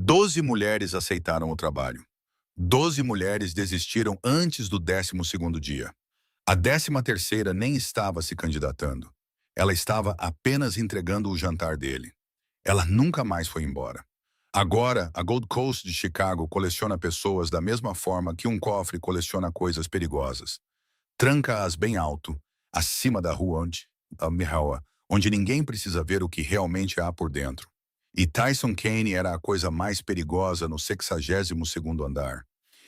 12 mulheres aceitaram o trabalho. 12 mulheres desistiram antes do 12º dia. A 13ª nem estava se candidatando. Ela estava apenas entregando o jantar dele. Ela nunca mais foi embora. Agora, a Gold Coast de Chicago coleciona pessoas da mesma forma que um cofre coleciona coisas perigosas. Tranca-as bem alto, acima da rua onde ninguém precisa ver o que realmente há por dentro. E Tyson Kane era a coisa mais perigosa no 62º andar.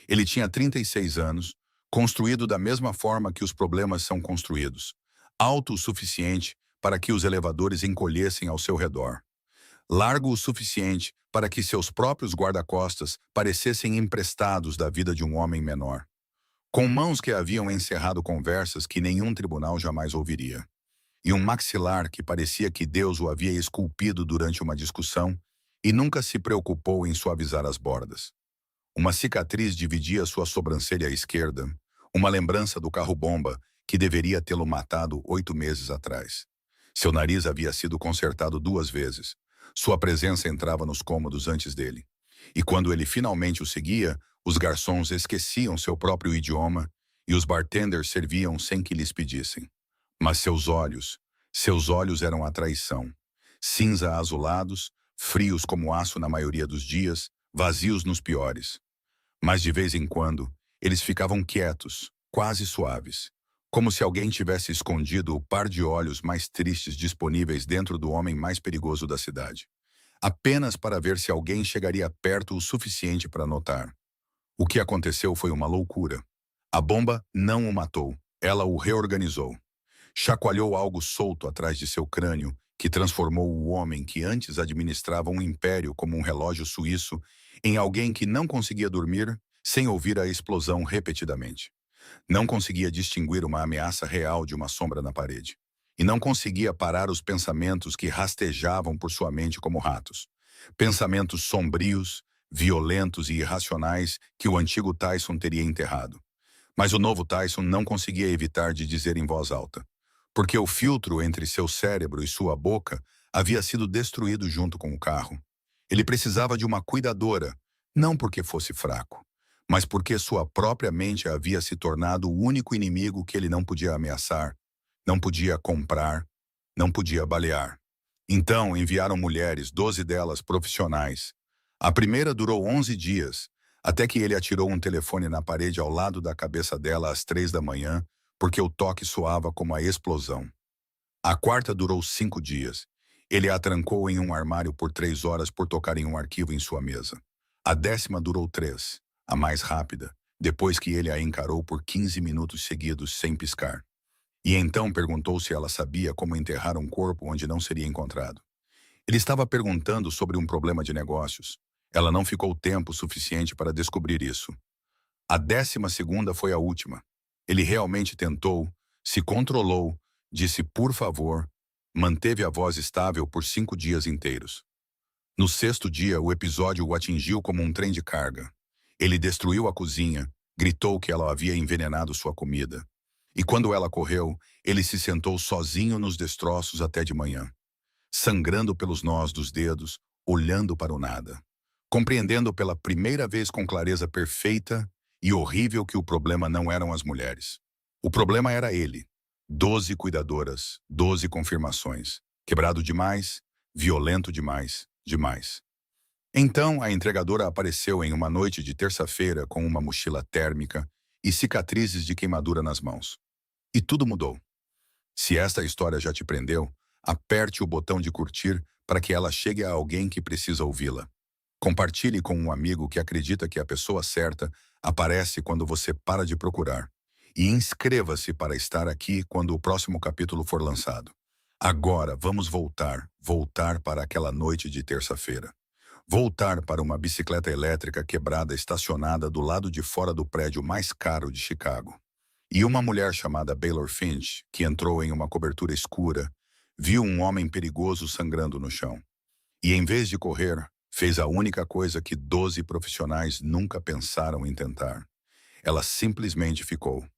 Ele tinha 36 anos, construído da mesma forma que os problemas são construídos, alto o suficiente para que os elevadores encolhessem ao seu redor, largo o suficiente para que seus próprios guarda-costas parecessem emprestados da vida de um homem menor, com mãos que haviam encerrado conversas que nenhum tribunal jamais ouviria, e um maxilar que parecia que Deus o havia esculpido durante uma discussão e nunca se preocupou em suavizar as bordas. Uma cicatriz dividia sua sobrancelha esquerda, uma lembrança do carro-bomba que deveria tê-lo matado 8 meses atrás. Seu nariz havia sido consertado 2 vezes. Sua presença entrava nos cômodos antes dele. E quando ele finalmente o seguia, os garçons esqueciam seu próprio idioma e os bartenders serviam sem que lhes pedissem. Mas seus olhos eram a traição. Cinza azulados, frios como aço na maioria dos dias, vazios nos piores. Mas de vez em quando, eles ficavam quietos, quase suaves, como se alguém tivesse escondido o par de olhos mais tristes disponíveis dentro do homem mais perigoso da cidade, apenas para ver se alguém chegaria perto o suficiente para notar. O que aconteceu foi uma loucura. A bomba não o matou, ela o reorganizou. Chacoalhou algo solto atrás de seu crânio, que transformou o homem que antes administrava um império como um relógio suíço em alguém que não conseguia dormir sem ouvir a explosão repetidamente. Não conseguia distinguir uma ameaça real de uma sombra na parede. E não conseguia parar os pensamentos que rastejavam por sua mente como ratos. Pensamentos sombrios, violentos e irracionais que o antigo Tyson teria enterrado. Mas o novo Tyson não conseguia evitar de dizer em voz alta, porque o filtro entre seu cérebro e sua boca havia sido destruído junto com o carro. Ele precisava de uma cuidadora, não porque fosse fraco, mas porque sua própria mente havia se tornado o único inimigo que ele não podia ameaçar, não podia comprar, não podia balear. Então enviaram mulheres, 12 delas profissionais. A primeira durou 11 dias, até que ele atirou um telefone na parede ao lado da cabeça dela às 3 da manhã, porque o toque soava como a explosão. A quarta durou 5 dias. Ele a trancou em um armário por 3 horas por tocar em um arquivo em sua mesa. A 10ª durou 3, a mais rápida, depois que ele a encarou por 15 minutos seguidos sem piscar. E então perguntou se ela sabia como enterrar um corpo onde não seria encontrado. Ele estava perguntando sobre um problema de negócios. Ela não ficou tempo suficiente para descobrir isso. A 12ª foi a última. Ele realmente tentou, se controlou, disse por favor, manteve a voz estável por 5 dias inteiros. No 6º dia, o episódio o atingiu como um trem de carga. Ele destruiu a cozinha, gritou que ela havia envenenado sua comida. E quando ela correu, ele se sentou sozinho nos destroços até de manhã, sangrando pelos nós dos dedos, olhando para o nada, compreendendo pela primeira vez com clareza perfeita e horrível que o problema não eram as mulheres. O problema era ele. 12 cuidadoras, 12 confirmações. Quebrado demais, violento demais, demais. Então, a entregadora apareceu em uma noite de terça-feira com uma mochila térmica e cicatrizes de queimadura nas mãos. E tudo mudou. Se esta história já te prendeu, aperte o botão de curtir para que ela chegue a alguém que precisa ouvi-la. Compartilhe com um amigo que acredita que a pessoa certa aparece quando você para de procurar. E inscreva-se para estar aqui quando o próximo capítulo for lançado. Agora vamos voltar para aquela noite de terça-feira. Voltar para uma bicicleta elétrica quebrada estacionada do lado de fora do prédio mais caro de Chicago. E uma mulher chamada Baylor Finch, que entrou em uma cobertura escura, viu um homem perigoso sangrando no chão. E em vez de correr, fez a única coisa que 12 profissionais nunca pensaram em tentar. Ela simplesmente ficou.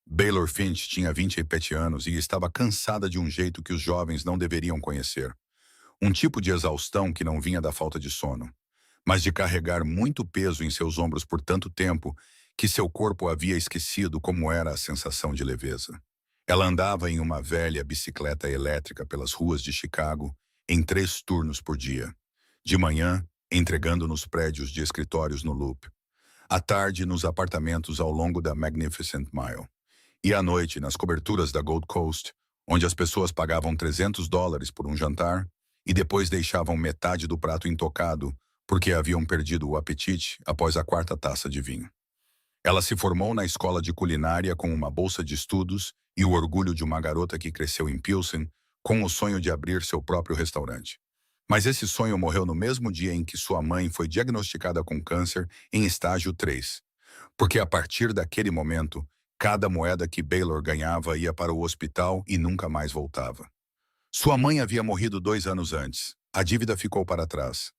Baylor Finch tinha 27 anos e estava cansada de um jeito que os jovens não deveriam conhecer. Um tipo de exaustão que não vinha da falta de sono, mas de carregar muito peso em seus ombros por tanto tempo que seu corpo havia esquecido como era a sensação de leveza. Ela andava em uma velha bicicleta elétrica pelas ruas de Chicago em 3 turnos por dia. De manhã, entregando nos prédios de escritórios no Loop. À tarde, nos apartamentos ao longo da Magnificent Mile. E à noite, nas coberturas da Gold Coast, onde as pessoas pagavam US$ 300 por um jantar e depois deixavam metade do prato intocado porque haviam perdido o apetite após a 4ª taça de vinho. Ela se formou na escola de culinária com uma bolsa de estudos e o orgulho de uma garota que cresceu em Pilsen com o sonho de abrir seu próprio restaurante. Mas esse sonho morreu no mesmo dia em que sua mãe foi diagnosticada com câncer em estágio 3, porque a partir daquele momento, cada moeda que Baylor ganhava ia para o hospital e nunca mais voltava. Sua mãe havia morrido 2 anos antes. A dívida ficou para trás.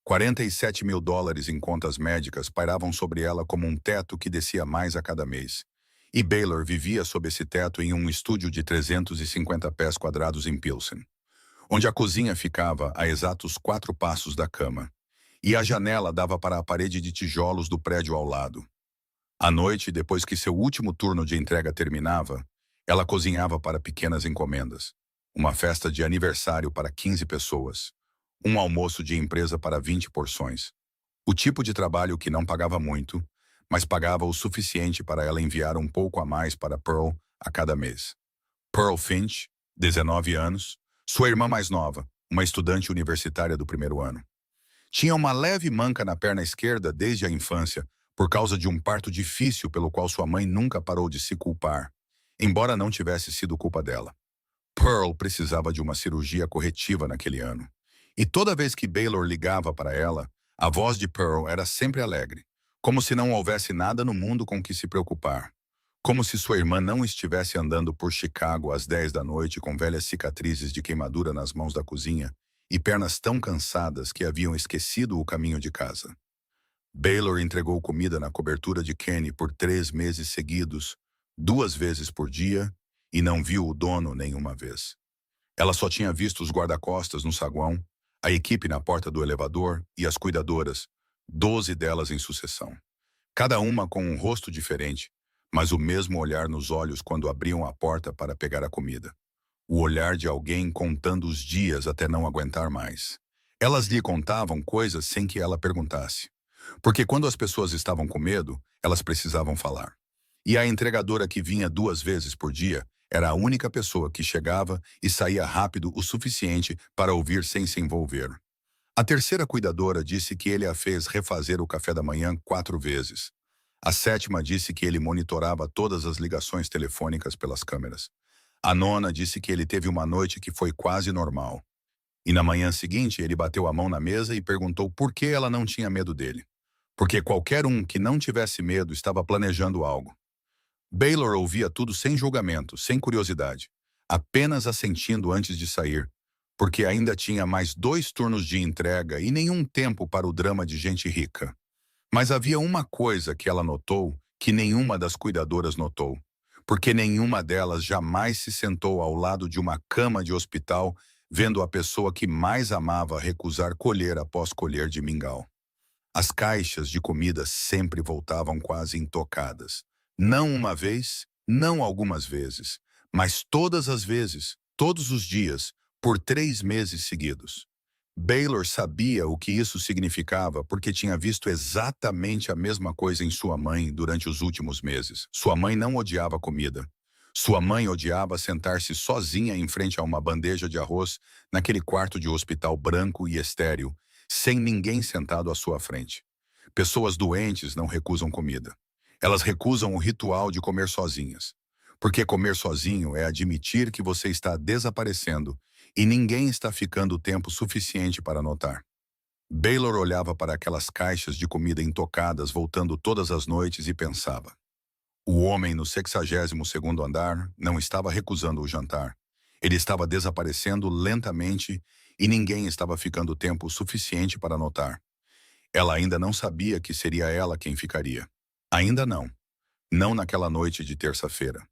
US$ 47.000 em contas médicas pairavam sobre ela como um teto que descia mais a cada mês. E Baylor vivia sob esse teto em um estúdio de 350 pés quadrados em Pilsen, onde a cozinha ficava a exatos 4 passos da cama, e a janela dava para a parede de tijolos do prédio ao lado. À noite, depois que seu último turno de entrega terminava, ela cozinhava para pequenas encomendas. Uma festa de aniversário para 15 pessoas. Um almoço de empresa para 20 porções. O tipo de trabalho que não pagava muito, mas pagava o suficiente para ela enviar um pouco a mais para Pearl a cada mês. Pearl Finch, 19 anos, sua irmã mais nova, uma estudante universitária do primeiro ano. Tinha uma leve manca na perna esquerda desde a infância, por causa de um parto difícil pelo qual sua mãe nunca parou de se culpar, embora não tivesse sido culpa dela. Pearl precisava de uma cirurgia corretiva naquele ano. E toda vez que Baylor ligava para ela, a voz de Pearl era sempre alegre, como se não houvesse nada no mundo com que se preocupar. Como se sua irmã não estivesse andando por Chicago às 10 da noite com velhas cicatrizes de queimadura nas mãos da cozinha e pernas tão cansadas que haviam esquecido o caminho de casa. Baylor entregou comida na cobertura de Kenny por 3 meses seguidos, 2 vezes por dia, e não viu o dono nenhuma vez. Ela só tinha visto os guarda-costas no saguão, a equipe na porta do elevador e as cuidadoras, 12 delas em sucessão. Cada uma com um rosto diferente, mas o mesmo olhar nos olhos quando abriam a porta para pegar a comida. O olhar de alguém contando os dias até não aguentar mais. Elas lhe contavam coisas sem que ela perguntasse. Porque quando as pessoas estavam com medo, elas precisavam falar. E a entregadora que vinha 2 vezes por dia era a única pessoa que chegava e saía rápido o suficiente para ouvir sem se envolver. A terceira cuidadora disse que ele a fez refazer o café da manhã 4 vezes. A sétima disse que ele monitorava todas as ligações telefônicas pelas câmeras. A nona disse que ele teve uma noite que foi quase normal. E na manhã seguinte ele bateu a mão na mesa e perguntou por que ela não tinha medo dele. Porque qualquer um que não tivesse medo estava planejando algo. Baylor ouvia tudo sem julgamento, sem curiosidade, apenas assentindo antes de sair, porque ainda tinha mais 2 turnos de entrega e nenhum tempo para o drama de gente rica. Mas havia uma coisa que ela notou que nenhuma das cuidadoras notou, porque nenhuma delas jamais se sentou ao lado de uma cama de hospital vendo a pessoa que mais amava recusar colher após colher de mingau. As caixas de comida sempre voltavam quase intocadas. Não uma vez, não algumas vezes, mas todas as vezes, todos os dias, por 3 meses seguidos. Baylor sabia o que isso significava porque tinha visto exatamente a mesma coisa em sua mãe durante os últimos meses. Sua mãe não odiava comida. Sua mãe odiava sentar-se sozinha em frente a uma bandeja de arroz naquele quarto de hospital branco e estéril, sem ninguém sentado à sua frente. Pessoas doentes não recusam comida. Elas recusam o ritual de comer sozinhas. Porque comer sozinho é admitir que você está desaparecendo e ninguém está ficando tempo suficiente para notar. Baylor olhava para aquelas caixas de comida intocadas voltando todas as noites e pensava. O homem no 62º andar não estava recusando o jantar. Ele estava desaparecendo lentamente e ninguém estava ficando tempo suficiente para notar. Ela ainda não sabia que seria ela quem ficaria. Ainda não. Não naquela noite de terça-feira.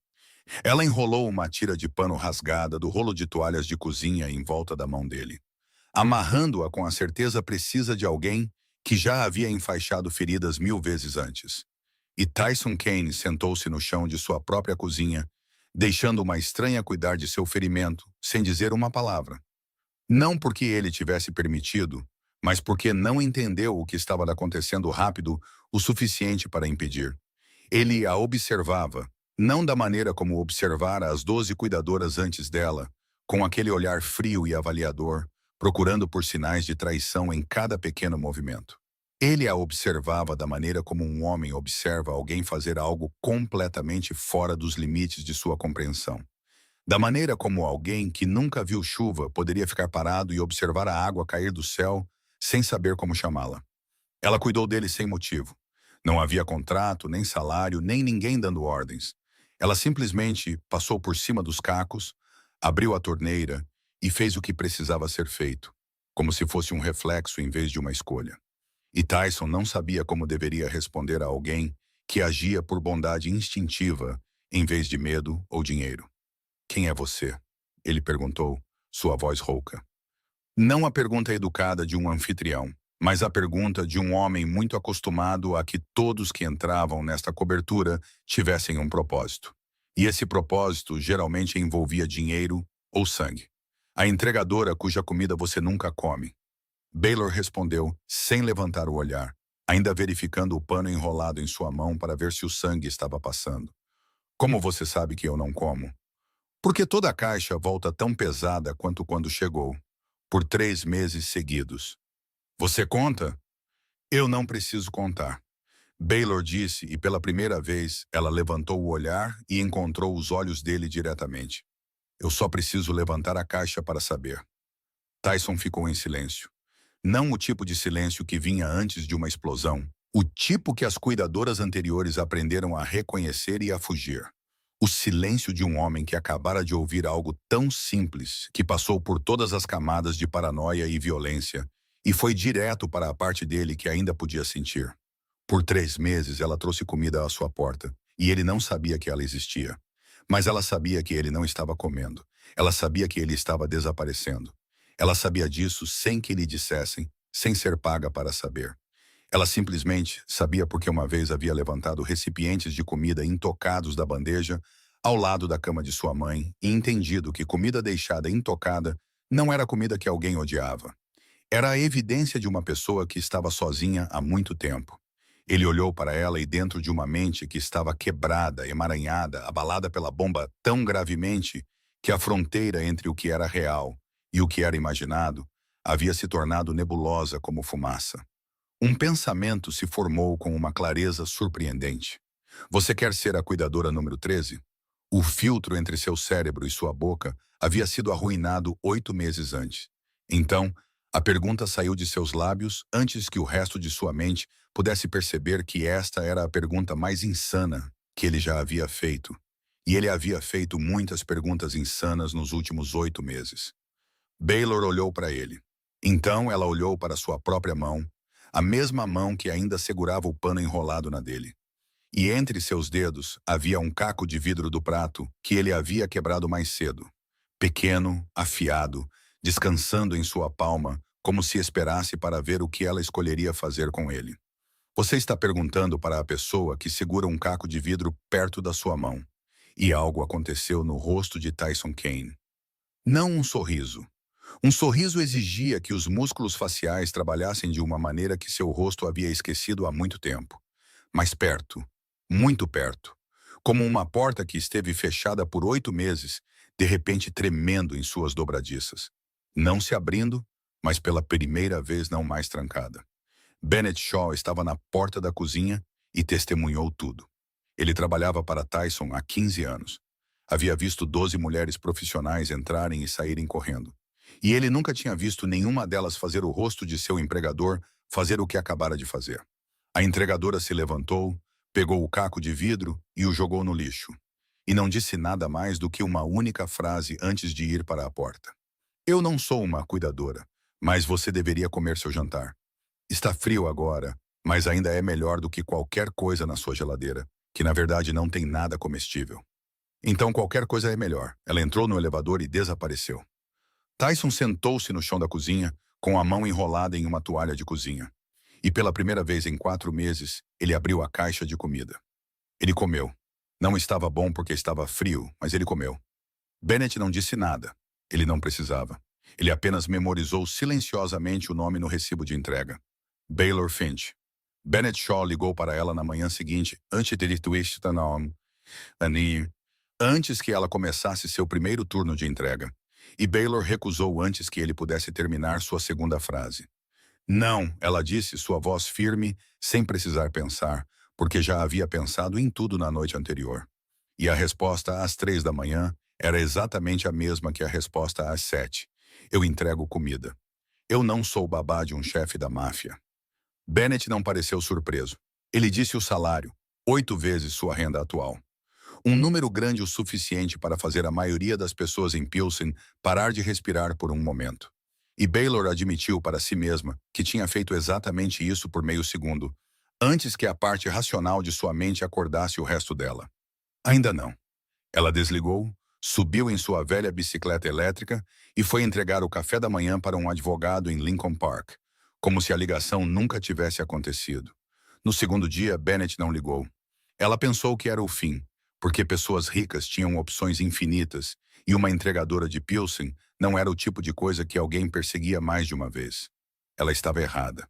Ela enrolou uma tira de pano rasgada do rolo de toalhas de cozinha em volta da mão dele, amarrando-a com a certeza precisa de alguém que já havia enfaixado feridas 1000 vezes antes. E Tyson Kane sentou-se no chão de sua própria cozinha, deixando uma estranha cuidar de seu ferimento, sem dizer uma palavra. Não porque ele tivesse permitido, mas porque não entendeu o que estava acontecendo rápido o suficiente para impedir. Ele a observava, não da maneira como observara as 12 cuidadoras antes dela, com aquele olhar frio e avaliador, procurando por sinais de traição em cada pequeno movimento. Ele a observava da maneira como um homem observa alguém fazer algo completamente fora dos limites de sua compreensão. Da maneira como alguém que nunca viu chuva poderia ficar parado e observar a água cair do céu sem saber como chamá-la. Ela cuidou dele sem motivo. Não havia contrato, nem salário, nem ninguém dando ordens. Ela simplesmente passou por cima dos cacos, abriu a torneira e fez o que precisava ser feito, como se fosse um reflexo em vez de uma escolha. E Tyson não sabia como deveria responder a alguém que agia por bondade instintiva em vez de medo ou dinheiro. "Quem é você?" ele perguntou, sua voz rouca. Não a pergunta educada de um anfitrião, mas a pergunta de um homem muito acostumado a que todos que entravam nesta cobertura tivessem um propósito. E esse propósito geralmente envolvia dinheiro ou sangue. "A entregadora cuja comida você nunca come." Baylor respondeu, sem levantar o olhar, ainda verificando o pano enrolado em sua mão para ver se o sangue estava passando. "Como você sabe que eu não como?" "Porque toda a caixa volta tão pesada quanto quando chegou, por 3 meses seguidos." "Você conta?" "Eu não preciso contar." Baylor disse e pela primeira vez ela levantou o olhar e encontrou os olhos dele diretamente. "Eu só preciso levantar a caixa para saber." Tyson ficou em silêncio. Não o tipo de silêncio que vinha antes de uma explosão, o tipo que as cuidadoras anteriores aprenderam a reconhecer e a fugir. O silêncio de um homem que acabara de ouvir algo tão simples, que passou por todas as camadas de paranoia e violência, e foi direto para a parte dele que ainda podia sentir. Por 3 meses ela trouxe comida à sua porta, e ele não sabia que ela existia. Mas ela sabia que ele não estava comendo. Ela sabia que ele estava desaparecendo. Ela sabia disso sem que lhe dissessem, sem ser paga para saber. Ela simplesmente sabia porque uma vez havia levantado recipientes de comida intocados da bandeja ao lado da cama de sua mãe e entendido que comida deixada intocada não era comida que alguém odiava. Era a evidência de uma pessoa que estava sozinha há muito tempo. Ele olhou para ela e dentro de uma mente que estava quebrada, emaranhada, abalada pela bomba tão gravemente que a fronteira entre o que era real e o que era imaginado havia se tornado nebulosa como fumaça. Um pensamento se formou com uma clareza surpreendente. "Você quer ser a cuidadora número 13? O filtro entre seu cérebro e sua boca havia sido arruinado 8 meses antes. Então, a pergunta saiu de seus lábios antes que o resto de sua mente pudesse perceber que esta era a pergunta mais insana que ele já havia feito. E ele havia feito muitas perguntas insanas nos últimos 8 meses. Baylor olhou para ele. Então ela olhou para sua própria mão, a mesma mão que ainda segurava o pano enrolado na dele. E entre seus dedos havia um caco de vidro do prato que ele havia quebrado mais cedo. Pequeno, afiado, descansando em sua palma, como se esperasse para ver o que ela escolheria fazer com ele. "Você está perguntando para a pessoa que segura um caco de vidro perto da sua mão." E algo aconteceu no rosto de Tyson Kane. Não um sorriso. Um sorriso exigia que os músculos faciais trabalhassem de uma maneira que seu rosto havia esquecido há muito tempo. Mas perto, muito perto. Como uma porta que esteve fechada por 8 meses, de repente tremendo em suas dobradiças. Não se abrindo, mas pela primeira vez não mais trancada. Bennett Shaw estava na porta da cozinha e testemunhou tudo. Ele trabalhava para Tyson há 15 anos. Havia visto 12 mulheres profissionais entrarem e saírem correndo. E ele nunca tinha visto nenhuma delas fazer o rosto de seu empregador fazer o que acabara de fazer. A entregadora se levantou, pegou o caco de vidro e o jogou no lixo. E não disse nada mais do que uma única frase antes de ir para a porta. "Eu não sou uma cuidadora, mas você deveria comer seu jantar. Está frio agora, mas ainda é melhor do que qualquer coisa na sua geladeira, que na verdade não tem nada comestível." "Então qualquer coisa é melhor." Ela entrou no elevador e desapareceu. Tyson sentou-se no chão da cozinha, com a mão enrolada em uma toalha de cozinha. E pela primeira vez em 4 meses, ele abriu a caixa de comida. Ele comeu. Não estava bom porque estava frio, mas ele comeu. Bennett não disse nada. Ele não precisava. Ele apenas memorizou silenciosamente o nome no recibo de entrega. Baylor Finch. Bennett Shaw ligou para ela na manhã seguinte, antes que ela começasse seu primeiro turno de entrega. E Baylor recusou antes que ele pudesse terminar sua segunda frase. Não, ela disse, sua voz firme, sem precisar pensar, porque já havia pensado em tudo na noite anterior. E a resposta às 3 da manhã era exatamente a mesma que a resposta às 7. Eu entrego comida. Eu não sou babá de um chefe da máfia. Bennett não pareceu surpreso. Ele disse o salário, 8 vezes sua renda atual. Um número grande o suficiente para fazer a maioria das pessoas em Pilsen parar de respirar por um momento. E Baylor admitiu para si mesma que tinha feito exatamente isso por meio segundo, antes que a parte racional de sua mente acordasse o resto dela. Ainda não. Ela desligou, subiu em sua velha bicicleta elétrica e foi entregar o café da manhã para um advogado em Lincoln Park, como se a ligação nunca tivesse acontecido. No segundo dia, Bennett não ligou. Ela pensou que era o fim, porque pessoas ricas tinham opções infinitas e uma entregadora de Pilsen não era o tipo de coisa que alguém perseguia mais de uma vez. Ela estava errada.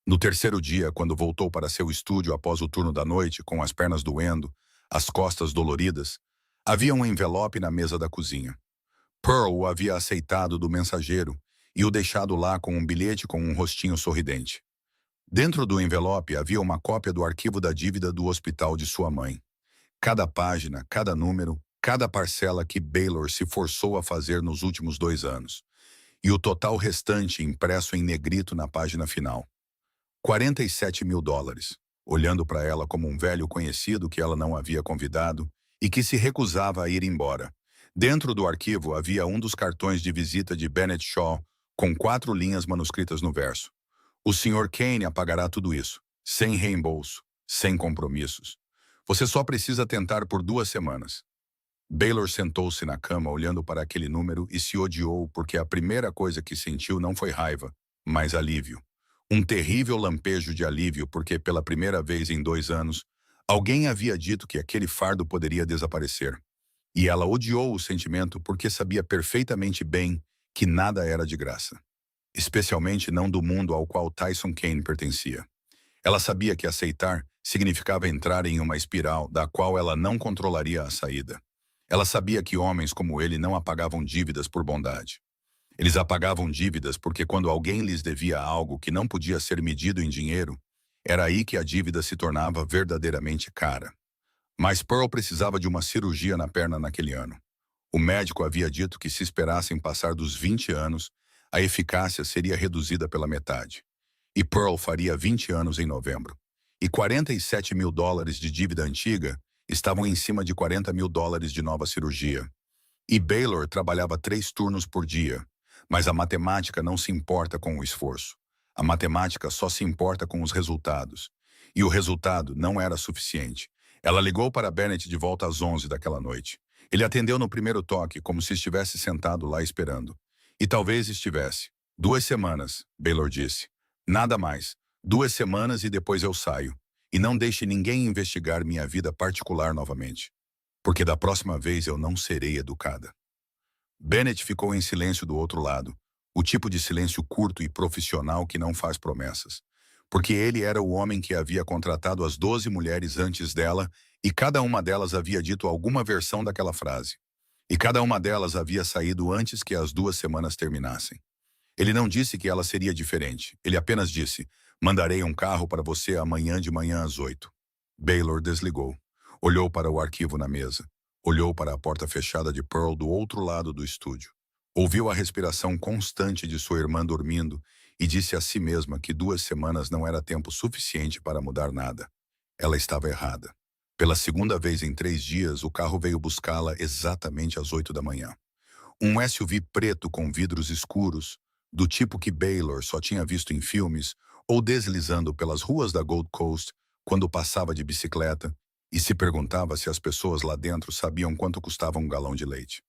No terceiro dia, quando voltou para seu estúdio após o turno da noite, com as pernas doendo, as costas doloridas, havia um envelope na mesa da cozinha. Pearl o havia aceitado do mensageiro e o deixado lá com um bilhete com um rostinho sorridente. Dentro do envelope havia uma cópia do arquivo da dívida do hospital de sua mãe. Cada página, cada número, cada parcela que Baylor se forçou a fazer nos últimos 2 anos. E o total restante impresso em negrito na página final. $47.000, olhando para ela como um velho conhecido que ela não havia convidado e que se recusava a ir embora. Dentro do arquivo havia um dos cartões de visita de Bennett Shaw, com 4 linhas manuscritas no verso. O Sr. Kane apagará tudo isso, sem reembolso, sem compromissos. Você só precisa tentar por 2 semanas. Baylor sentou-se na cama olhando para aquele número e se odiou porque a primeira coisa que sentiu não foi raiva, mas alívio. Um terrível lampejo de alívio porque, pela primeira vez em 2 anos, alguém havia dito que aquele fardo poderia desaparecer. E ela odiou o sentimento porque sabia perfeitamente bem que nada era de graça. Especialmente não do mundo ao qual Tyson Kane pertencia. Ela sabia que aceitar significava entrar em uma espiral da qual ela não controlaria a saída. Ela sabia que homens como ele não apagavam dívidas por bondade. Eles apagavam dívidas porque quando alguém lhes devia algo que não podia ser medido em dinheiro, era aí que a dívida se tornava verdadeiramente cara. Mas Pearl precisava de uma cirurgia na perna naquele ano. O médico havia dito que se esperassem passar dos 20 anos, a eficácia seria reduzida pela metade. E Pearl faria 20 anos em novembro. E $47.000 de dívida antiga estavam em cima de $40.000 de nova cirurgia. E Baylor trabalhava 3 turnos por dia. Mas a matemática não se importa com o esforço. A matemática só se importa com os resultados. E o resultado não era suficiente. Ela ligou para Bennett de volta às 11 daquela noite. Ele atendeu no primeiro toque, como se estivesse sentado lá esperando. E talvez estivesse. 2 semanas, Baylor disse. Nada mais. 2 semanas e depois eu saio. E não deixe ninguém investigar minha vida particular novamente. Porque da próxima vez eu não serei educada. Bennett ficou em silêncio do outro lado. O tipo de silêncio curto e profissional que não faz promessas. Porque ele era o homem que havia contratado as 12 mulheres antes dela e cada uma delas havia dito alguma versão daquela frase. E cada uma delas havia saído antes que as 2 semanas terminassem. Ele não disse que ela seria diferente. Ele apenas disse, mandarei um carro para você amanhã de manhã às 8. Baylor desligou. Olhou para o arquivo na mesa. Olhou para a porta fechada de Pearl do outro lado do estúdio. Ouviu a respiração constante de sua irmã dormindo e disse a si mesma que 2 semanas não era tempo suficiente para mudar nada. Ela estava errada. Pela segunda vez em 3 dias, o carro veio buscá-la exatamente às 8 da manhã. Um SUV preto com vidros escuros, do tipo que Baylor só tinha visto em filmes, ou deslizando pelas ruas da Gold Coast quando passava de bicicleta, e se perguntava se as pessoas lá dentro sabiam quanto custava um galão de leite.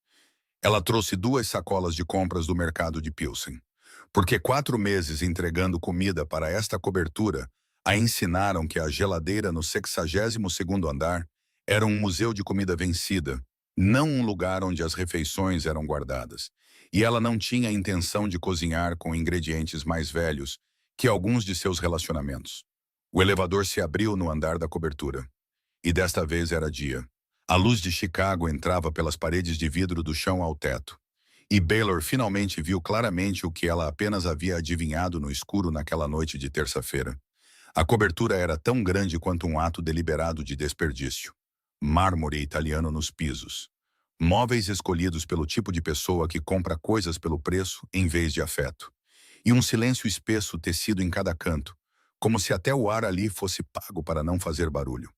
Ela trouxe 2 sacolas de compras do mercado de Pilsen. Porque 4 meses entregando comida para esta cobertura, a ensinaram que a geladeira no 62º andar era um museu de comida vencida, não um lugar onde as refeições eram guardadas. E ela não tinha intenção de cozinhar com ingredientes mais velhos que alguns de seus relacionamentos. O elevador se abriu no andar da cobertura. E desta vez era dia. A luz de Chicago entrava pelas paredes de vidro do chão ao teto. E Baylor finalmente viu claramente o que ela apenas havia adivinhado no escuro naquela noite de terça-feira. A cobertura era tão grande quanto um ato deliberado de desperdício. Mármore italiano nos pisos. Móveis escolhidos pelo tipo de pessoa que compra coisas pelo preço em vez de afeto. E um silêncio espesso tecido em cada canto, como se até o ar ali fosse pago para não fazer barulho.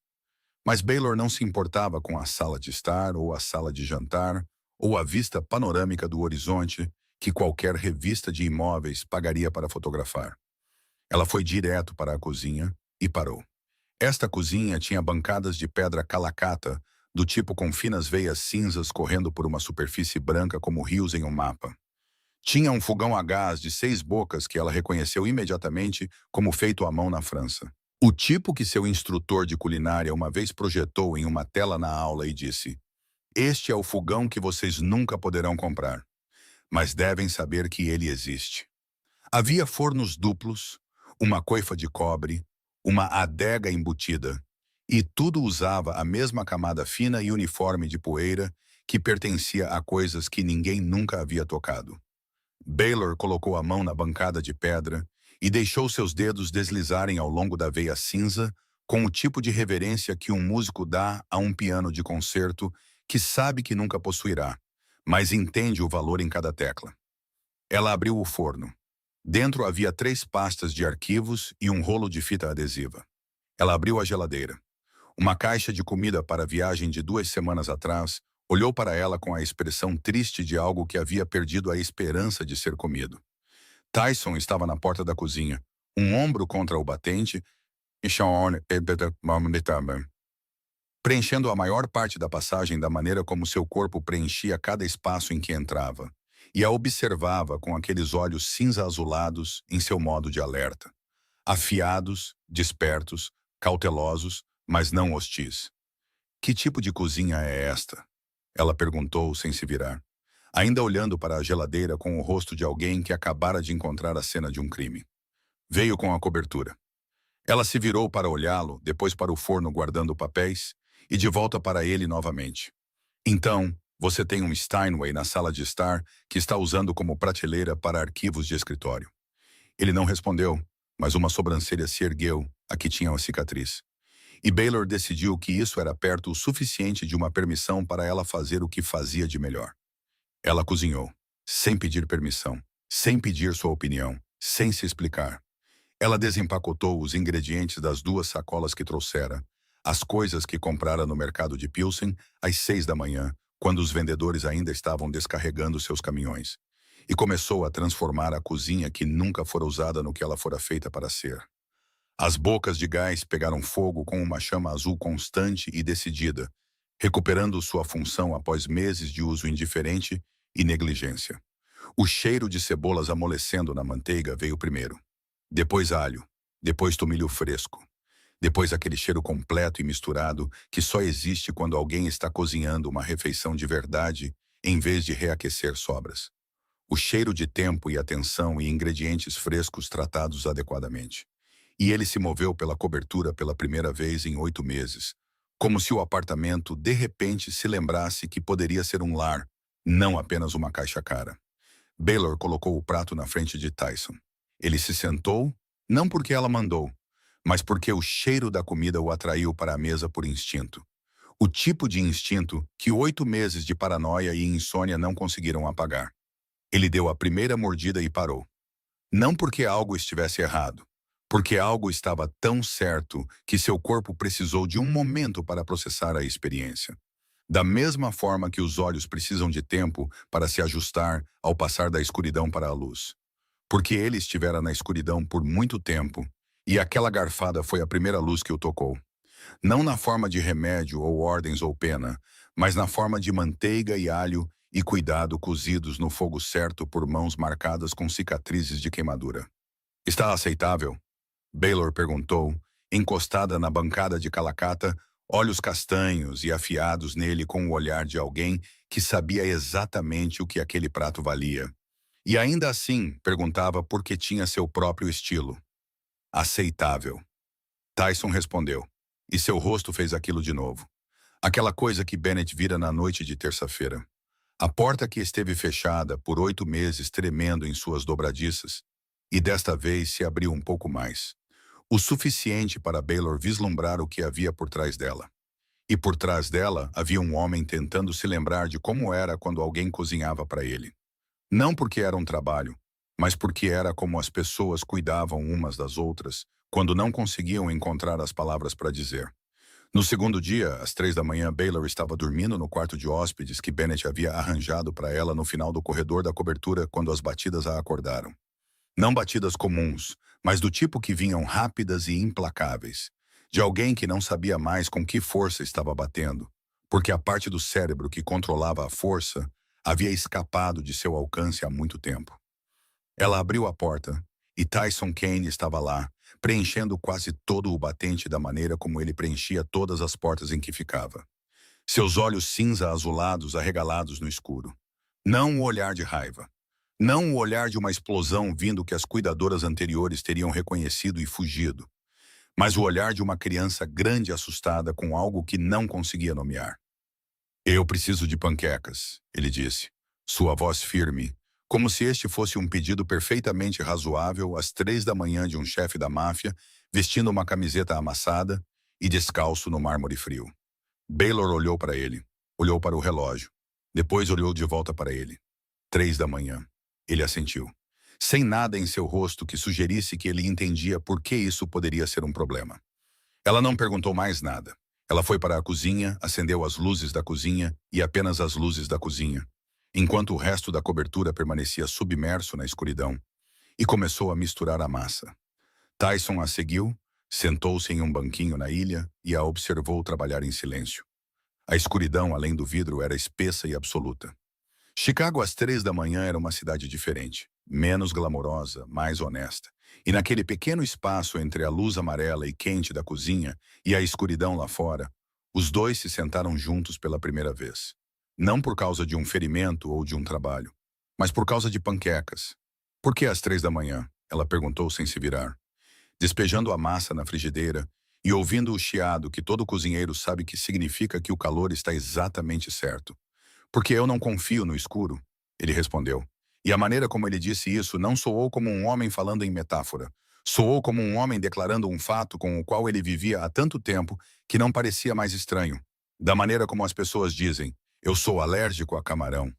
Mas Baylor não se importava com a sala de estar ou a sala de jantar ou a vista panorâmica do horizonte que qualquer revista de imóveis pagaria para fotografar. Ela foi direto para a cozinha e parou. Esta cozinha tinha bancadas de pedra calacata, do tipo com finas veias cinzas correndo por uma superfície branca como rios em um mapa. Tinha um fogão a gás de 6 bocas que ela reconheceu imediatamente como feito à mão na França. O tipo que seu instrutor de culinária uma vez projetou em uma tela na aula e disse: "Este é o fogão que vocês nunca poderão comprar, mas devem saber que ele existe." Havia fornos duplos, uma coifa de cobre, uma adega embutida, e tudo usava a mesma camada fina e uniforme de poeira que pertencia a coisas que ninguém nunca havia tocado. Baylor colocou a mão na bancada de pedra e deixou seus dedos deslizarem ao longo da veia cinza com o tipo de reverência que um músico dá a um piano de concerto que sabe que nunca possuirá, mas entende o valor em cada tecla. Ela abriu o forno. Dentro havia 3 pastas de arquivos e um rolo de fita adesiva. Ela abriu a geladeira. Uma caixa de comida para a viagem de 2 semanas atrás olhou para ela com a expressão triste de algo que havia perdido a esperança de ser comido. Tyson estava na porta da cozinha, um ombro contra o batente, e preenchendo a maior parte da passagem da maneira como seu corpo preenchia cada espaço em que entrava, e a observava com aqueles olhos cinza-azulados em seu modo de alerta. Afiados, despertos, cautelosos, mas não hostis. "Que tipo de cozinha é esta?" ela perguntou sem se virar, ainda olhando para a geladeira com o rosto de alguém que acabara de encontrar a cena de um crime. Veio com a cobertura. Ela se virou para olhá-lo, depois para o forno guardando papéis, e de volta para ele novamente. "Então, você tem um Steinway na sala de estar que está usando como prateleira para arquivos de escritório." Ele não respondeu, mas uma sobrancelha se ergueu, a que tinha uma cicatriz. E Baylor decidiu que isso era perto o suficiente de uma permissão para ela fazer o que fazia de melhor. Ela cozinhou, sem pedir permissão, sem pedir sua opinião, sem se explicar. Ela desempacotou os ingredientes das 2 sacolas que trouxera, as coisas que comprara no mercado de Pilsen às 6 da manhã, quando os vendedores ainda estavam descarregando seus caminhões, e começou a transformar a cozinha que nunca fora usada no que ela fora feita para ser. As bocas de gás pegaram fogo com uma chama azul constante e decidida, recuperando sua função após meses de uso indiferente e negligência. O cheiro de cebolas amolecendo na manteiga veio primeiro. Depois alho, depois tomilho fresco. Depois aquele cheiro completo e misturado que só existe quando alguém está cozinhando uma refeição de verdade em vez de reaquecer sobras. O cheiro de tempo e atenção e ingredientes frescos tratados adequadamente. E ele se moveu pela cobertura pela primeira vez em 8 meses, como se o apartamento de repente se lembrasse que poderia ser um lar, não apenas uma caixa cara. Baylor colocou o prato na frente de Tyson. Ele se sentou, não porque ela mandou, mas porque o cheiro da comida o atraiu para a mesa por instinto. O tipo de instinto que 8 meses de paranoia e insônia não conseguiram apagar. Ele deu a primeira mordida e parou. Não porque algo estivesse errado, porque algo estava tão certo que seu corpo precisou de um momento para processar a experiência. Da mesma forma que os olhos precisam de tempo para se ajustar ao passar da escuridão para a luz. Porque ele estivera na escuridão por muito tempo, e aquela garfada foi a primeira luz que o tocou. Não na forma de remédio ou ordens ou pena, mas na forma de manteiga e alho e cuidado cozidos no fogo certo por mãos marcadas com cicatrizes de queimadura. Está aceitável? Baylor perguntou, encostada na bancada de Calacata, olhos castanhos e afiados nele com o olhar de alguém que sabia exatamente o que aquele prato valia. E ainda assim, perguntava por que tinha seu próprio estilo. Aceitável. Tyson respondeu, e seu rosto fez aquilo de novo. Aquela coisa que Bennett vira na noite de terça-feira. A porta que esteve fechada por 8 meses tremendo em suas dobradiças, e desta vez se abriu um pouco mais. O suficiente para Baylor vislumbrar o que havia por trás dela. E por trás dela havia um homem tentando se lembrar de como era quando alguém cozinhava para ele. Não porque era um trabalho, mas porque era como as pessoas cuidavam umas das outras quando não conseguiam encontrar as palavras para dizer. No segundo dia, às 3 da manhã, Baylor estava dormindo no quarto de hóspedes que Bennett havia arranjado para ela no final do corredor da cobertura quando as batidas a acordaram. Não batidas comuns, mas do tipo que vinham rápidas e implacáveis. De alguém que não sabia mais com que força estava batendo, porque a parte do cérebro que controlava a força havia escapado de seu alcance há muito tempo. Ela abriu a porta, e Tyson Kane estava lá, preenchendo quase todo o batente da maneira como ele preenchia todas as portas em que ficava. Seus olhos cinza-azulados arregalados no escuro. Não o olhar de raiva. Não o olhar de uma explosão vindo que as cuidadoras anteriores teriam reconhecido e fugido. Mas o olhar de uma criança grande e assustada com algo que não conseguia nomear. Eu preciso de panquecas, ele disse, sua voz firme, como se este fosse um pedido perfeitamente razoável às 3 da manhã de um chefe da máfia, vestindo uma camiseta amassada e descalço no mármore frio. Baylor olhou para ele, olhou para o relógio, depois olhou de volta para ele. 3 da manhã. Ele assentiu, sem nada em seu rosto que sugerisse que ele entendia por que isso poderia ser um problema. Ela não perguntou mais nada. Ela foi para a cozinha, acendeu as luzes da cozinha e apenas as luzes da cozinha, enquanto o resto da cobertura permanecia submerso na escuridão, e começou a misturar a massa. Tyson a seguiu, sentou-se em um banquinho na ilha e a observou trabalhar em silêncio. A escuridão além do vidro era espessa e absoluta. Chicago às 3 da manhã era uma cidade diferente, menos glamourosa, mais honesta. E naquele pequeno espaço entre a luz amarela e quente da cozinha e a escuridão lá fora, os dois se sentaram juntos pela primeira vez. Não por causa de um ferimento ou de um trabalho, mas por causa de panquecas. Por que às 3 da manhã? Ela perguntou sem se virar. Despejando a massa na frigideira e ouvindo o chiado que todo cozinheiro sabe que significa que o calor está exatamente certo. Porque eu não confio no escuro, ele respondeu. E a maneira como ele disse isso não soou como um homem falando em metáfora. Soou como um homem declarando um fato com o qual ele vivia há tanto tempo que não parecia mais estranho. Da maneira como as pessoas dizem, eu sou alérgico a camarão.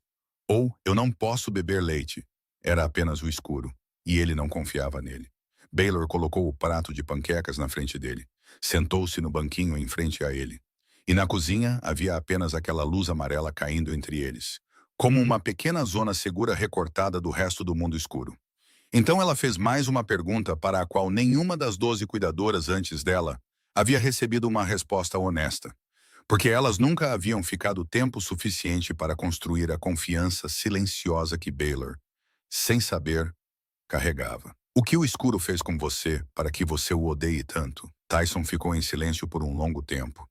Ou eu não posso beber leite. Era apenas o escuro. E ele não confiava nele. Baylor colocou o prato de panquecas na frente dele. Sentou-se no banquinho em frente a ele. E na cozinha havia apenas aquela luz amarela caindo entre eles, como uma pequena zona segura recortada do resto do mundo escuro. Então ela fez mais uma pergunta para a qual nenhuma das 12 cuidadoras antes dela havia recebido uma resposta honesta, porque elas nunca haviam ficado tempo suficiente para construir a confiança silenciosa que Baylor, sem saber, carregava. O que o escuro fez com você para que você o odeie tanto? Tyson ficou em silêncio por um longo tempo.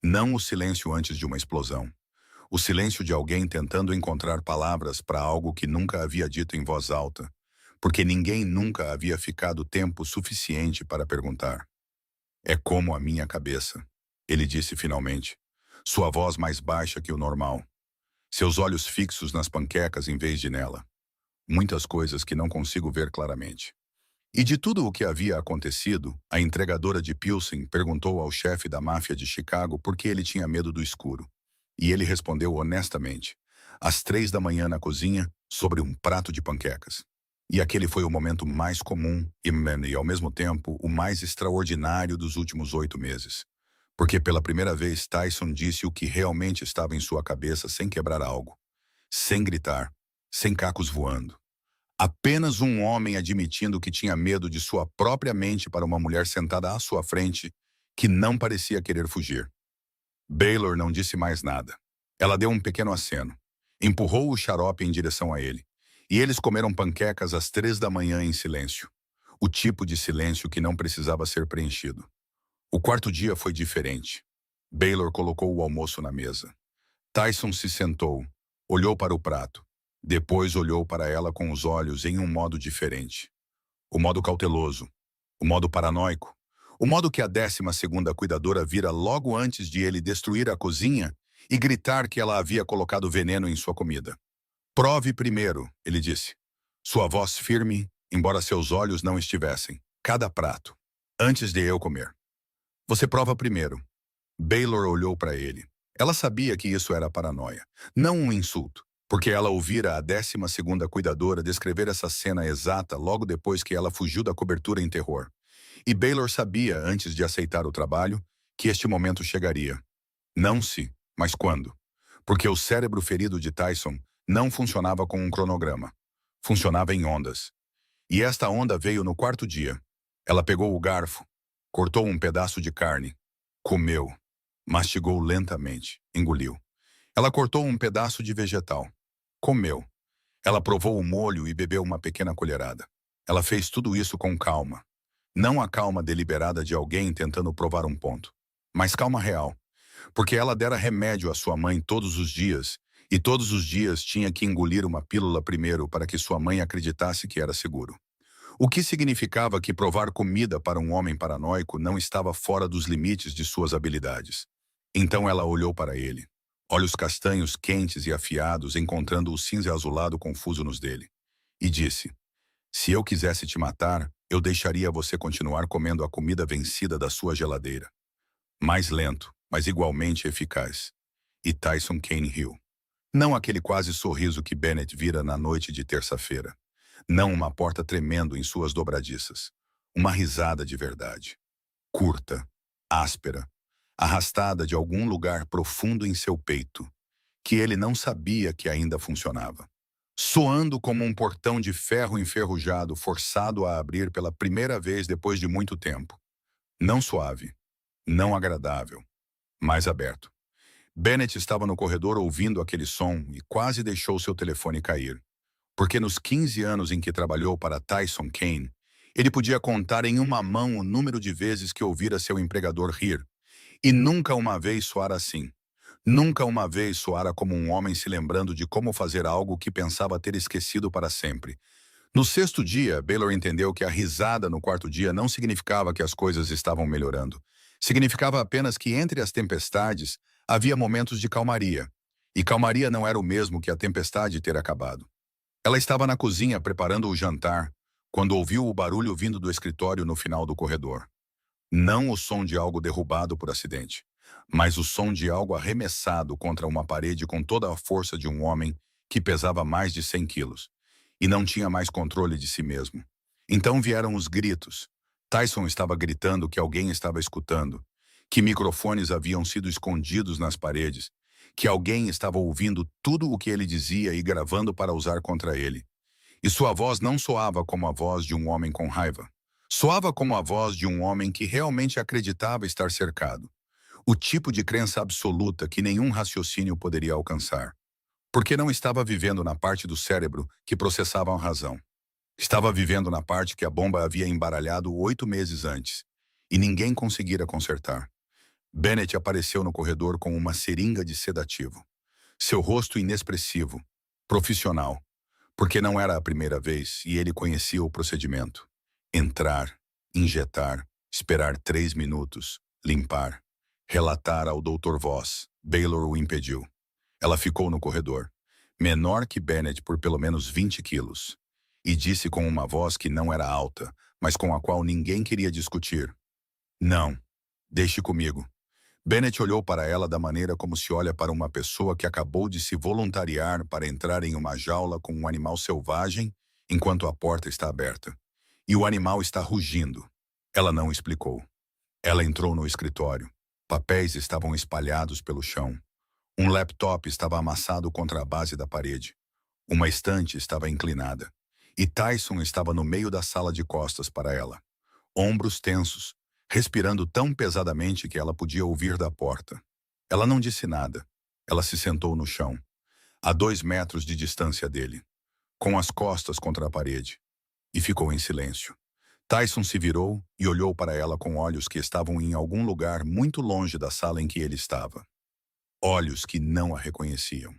Não o silêncio antes de uma explosão. O silêncio de alguém tentando encontrar palavras para algo que nunca havia dito em voz alta, porque ninguém nunca havia ficado tempo suficiente para perguntar. É como a minha cabeça, ele disse finalmente, sua voz mais baixa que o normal. Seus olhos fixos nas panquecas em vez de nela. Muitas coisas que não consigo ver claramente. E de tudo o que havia acontecido, a entregadora de Pilsen perguntou ao chefe da máfia de Chicago por que ele tinha medo do escuro. E ele respondeu honestamente, às 3 da manhã na cozinha, sobre um prato de panquecas. E aquele foi o momento mais comum e ao mesmo tempo, o mais extraordinário dos últimos 8 meses. Porque pela primeira vez Tyson disse o que realmente estava em sua cabeça sem quebrar algo. Sem gritar, sem cacos voando. Apenas um homem admitindo que tinha medo de sua própria mente para uma mulher sentada à sua frente que não parecia querer fugir. Baylor não disse mais nada. Ela deu um pequeno aceno. Empurrou o xarope em direção a ele. E eles comeram panquecas às 3 da manhã em silêncio. O tipo de silêncio que não precisava ser preenchido. O quarto dia foi diferente. Baylor colocou o almoço na mesa. Tyson se sentou, olhou para o prato. Depois olhou para ela com os olhos em um modo diferente. O modo cauteloso. O modo paranoico. O modo que a 12ª cuidadora vira logo antes de ele destruir a cozinha e gritar que ela havia colocado veneno em sua comida. Prove primeiro, ele disse. Sua voz firme, embora seus olhos não estivessem. Cada prato. Antes de eu comer. Você prova primeiro. Baylor olhou para ele. Ela sabia que isso era paranoia, não um insulto, porque ela ouvira a 12ª cuidadora descrever essa cena exata logo depois que ela fugiu da cobertura em terror. E Baylor sabia, antes de aceitar o trabalho, que este momento chegaria. Não se, mas quando. Porque o cérebro ferido de Tyson não funcionava com um cronograma. Funcionava em ondas. E esta onda veio no quarto dia. Ela pegou o garfo, cortou um pedaço de carne, comeu, mastigou lentamente, engoliu. Ela cortou um pedaço de vegetal, comeu. Ela provou o molho e bebeu uma pequena colherada. Ela fez tudo isso com calma. Não a calma deliberada de alguém tentando provar um ponto, mas calma real. Porque ela dera remédio à sua mãe todos os dias, e todos os dias tinha que engolir uma pílula primeiro para que sua mãe acreditasse que era seguro. O que significava que provar comida para um homem paranoico não estava fora dos limites de suas habilidades. Então ela olhou para ele, olhos castanhos quentes e afiados encontrando o cinza azulado confuso nos dele, e disse, se eu quisesse te matar, eu deixaria você continuar comendo a comida vencida da sua geladeira. Mais lento, mas igualmente eficaz. E Tyson Kane riu. Não aquele quase sorriso que Bennett vira na noite de terça-feira. Não uma porta tremendo em suas dobradiças. Uma risada de verdade. Curta, áspera, arrastada de algum lugar profundo em seu peito, que ele não sabia que ainda funcionava. Soando como um portão de ferro enferrujado forçado a abrir pela primeira vez depois de muito tempo. Não suave, não agradável, mas aberto. Bennett estava no corredor ouvindo aquele som e quase deixou seu telefone cair. Porque nos 15 anos em que trabalhou para Tyson Kane, ele podia contar em uma mão o número de vezes que ouvira seu empregador rir. E nunca uma vez soara assim. Nunca uma vez soara como um homem se lembrando de como fazer algo que pensava ter esquecido para sempre. No sexto dia, Baylor entendeu que a risada no quarto dia não significava que as coisas estavam melhorando. Significava apenas que entre as tempestades havia momentos de calmaria. E calmaria não era o mesmo que a tempestade ter acabado. Ela estava na cozinha preparando o jantar, quando ouviu o barulho vindo do escritório no final do corredor. Não o som de algo derrubado por acidente, mas o som de algo arremessado contra uma parede com toda a força de um homem que pesava mais de 100 quilos e não tinha mais controle de si mesmo. Então vieram os gritos. Tyson estava gritando que alguém estava escutando, que microfones haviam sido escondidos nas paredes, que alguém estava ouvindo tudo o que ele dizia e gravando para usar contra ele. E sua voz não soava como a voz de um homem com raiva. Soava como a voz de um homem que realmente acreditava estar cercado. O tipo de crença absoluta que nenhum raciocínio poderia alcançar. Porque não estava vivendo na parte do cérebro que processava a razão. Estava vivendo na parte que a bomba havia embaralhado 8 meses antes, e ninguém conseguira consertar. Bennett apareceu no corredor com uma seringa de sedativo. Seu rosto inexpressivo, profissional, porque não era a primeira vez e ele conhecia o procedimento. Entrar, injetar, esperar 3 minutos, limpar, relatar ao Dr. Voss. Baylor o impediu. Ela ficou no corredor, menor que Bennett por pelo menos 20 quilos, e disse com uma voz que não era alta, mas com a qual ninguém queria discutir. Não, deixe comigo. Bennett olhou para ela da maneira como se olha para uma pessoa que acabou de se voluntariar para entrar em uma jaula com um animal selvagem enquanto a porta está aberta. E o animal está rugindo. Ela não explicou. Ela entrou no escritório. Papéis estavam espalhados pelo chão. Um laptop estava amassado contra a base da parede. Uma estante estava inclinada. E Tyson estava no meio da sala de costas para ela. Ombros tensos, respirando tão pesadamente que ela podia ouvir da porta. Ela não disse nada. Ela se sentou no chão. a 2 metros de distância dele, com as costas contra a parede, e ficou em silêncio. Tyson se virou e olhou para ela com olhos que estavam em algum lugar muito longe da sala em que ele estava. Olhos que não a reconheciam.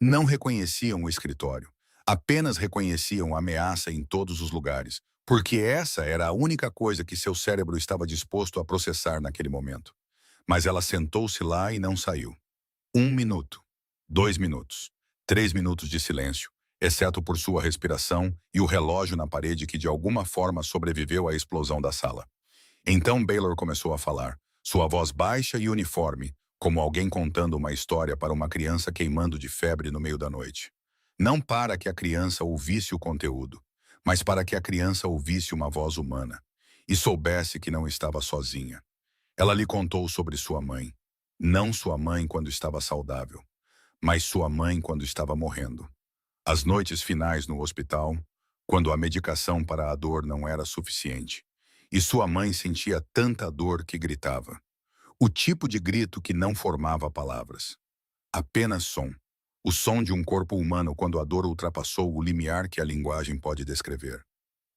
Não reconheciam o escritório. Apenas reconheciam a ameaça em todos os lugares, porque essa era a única coisa que seu cérebro estava disposto a processar naquele momento. Mas ela sentou-se lá e não saiu. 1 minuto, 2 minutos, 3 minutos de silêncio, exceto por sua respiração e o relógio na parede que de alguma forma sobreviveu à explosão da sala. Então Baylor começou a falar, sua voz baixa e uniforme, como alguém contando uma história para uma criança queimando de febre no meio da noite. Não para que a criança ouvisse o conteúdo, mas para que a criança ouvisse uma voz humana e soubesse que não estava sozinha. Ela lhe contou sobre sua mãe. Não sua mãe quando estava saudável, mas sua mãe quando estava morrendo. As noites finais no hospital, quando a medicação para a dor não era suficiente. E sua mãe sentia tanta dor que gritava. O tipo de grito que não formava palavras. Apenas som. O som de um corpo humano quando a dor ultrapassou o limiar que a linguagem pode descrever.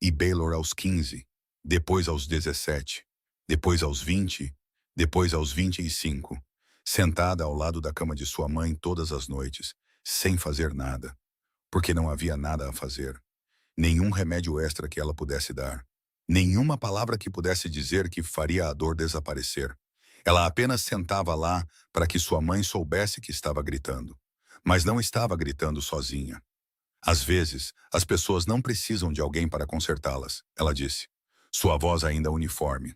E Baylor aos 15, depois aos 17, depois aos 20, depois aos 25, sentada ao lado da cama de sua mãe todas as noites, sem fazer nada, porque não havia nada a fazer. Nenhum remédio extra que ela pudesse dar. Nenhuma palavra que pudesse dizer que faria a dor desaparecer. Ela apenas sentava lá para que sua mãe soubesse que estava gritando. Mas não estava gritando sozinha. Às vezes, as pessoas não precisam de alguém para consertá-las, ela disse. Sua voz ainda uniforme.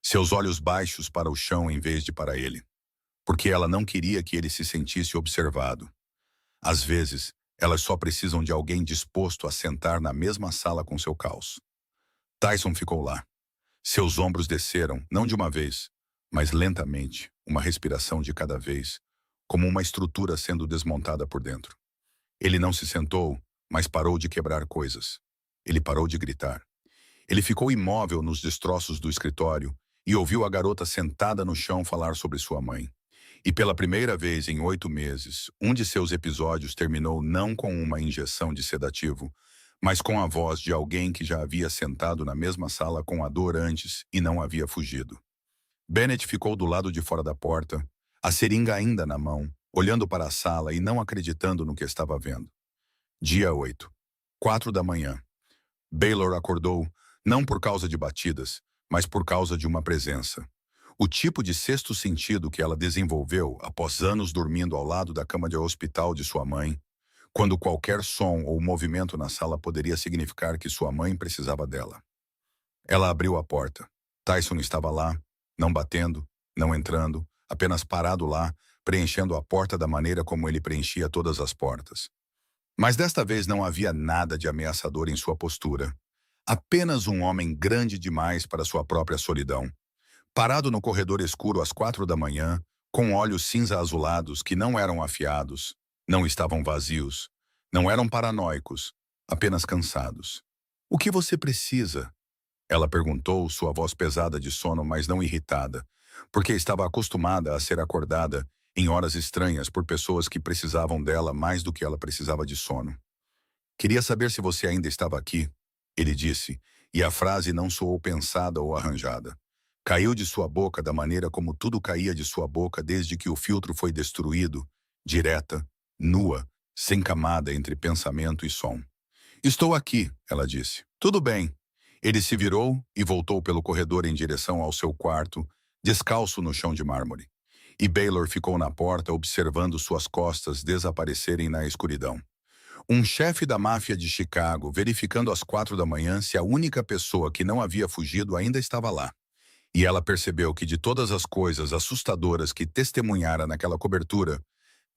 Seus olhos baixos para o chão em vez de para ele. Porque ela não queria que ele se sentisse observado. Às vezes, elas só precisam de alguém disposto a sentar na mesma sala com seu caos. Tyson ficou lá. Seus ombros desceram, não de uma vez, mas lentamente, uma respiração de cada vez, como uma estrutura sendo desmontada por dentro. Ele não se sentou, mas parou de quebrar coisas. Ele parou de gritar. Ele ficou imóvel nos destroços do escritório e ouviu a garota sentada no chão falar sobre sua mãe. E pela primeira vez em 8 meses, um de seus episódios terminou não com uma injeção de sedativo, mas com a voz de alguém que já havia sentado na mesma sala com a dor antes e não havia fugido. Bennett ficou do lado de fora da porta, a seringa ainda na mão, olhando para a sala e não acreditando no que estava vendo. Dia 8. 4 da manhã. Baylor acordou, não por causa de batidas, mas por causa de uma presença. O tipo de sexto sentido que ela desenvolveu após anos dormindo ao lado da cama de hospital de sua mãe, quando qualquer som ou movimento na sala poderia significar que sua mãe precisava dela. Ela abriu a porta. Tyson estava lá, não batendo, não entrando, apenas parado lá, preenchendo a porta da maneira como ele preenchia todas as portas. Mas desta vez não havia nada de ameaçador em sua postura. Apenas um homem grande demais para sua própria solidão. Parado no corredor escuro às 4 da manhã, com olhos cinza-azulados que não eram afiados, não estavam vazios, não eram paranoicos, apenas cansados. O que você precisa? Ela perguntou, sua voz pesada de sono, mas não irritada, porque estava acostumada a ser acordada em horas estranhas por pessoas que precisavam dela mais do que ela precisava de sono. Queria saber se você ainda estava aqui, ele disse, e a frase não soou pensada ou arranjada. Caiu de sua boca da maneira como tudo caía de sua boca desde que o filtro foi destruído, direta, nua, sem camada entre pensamento e som. Estou aqui, ela disse. Tudo bem. Ele se virou e voltou pelo corredor em direção ao seu quarto, descalço no chão de mármore. E Baylor ficou na porta observando suas costas desaparecerem na escuridão. Um chefe da máfia de Chicago verificando às 4 da manhã se a única pessoa que não havia fugido ainda estava lá. E ela percebeu que de todas as coisas assustadoras que testemunhara naquela cobertura,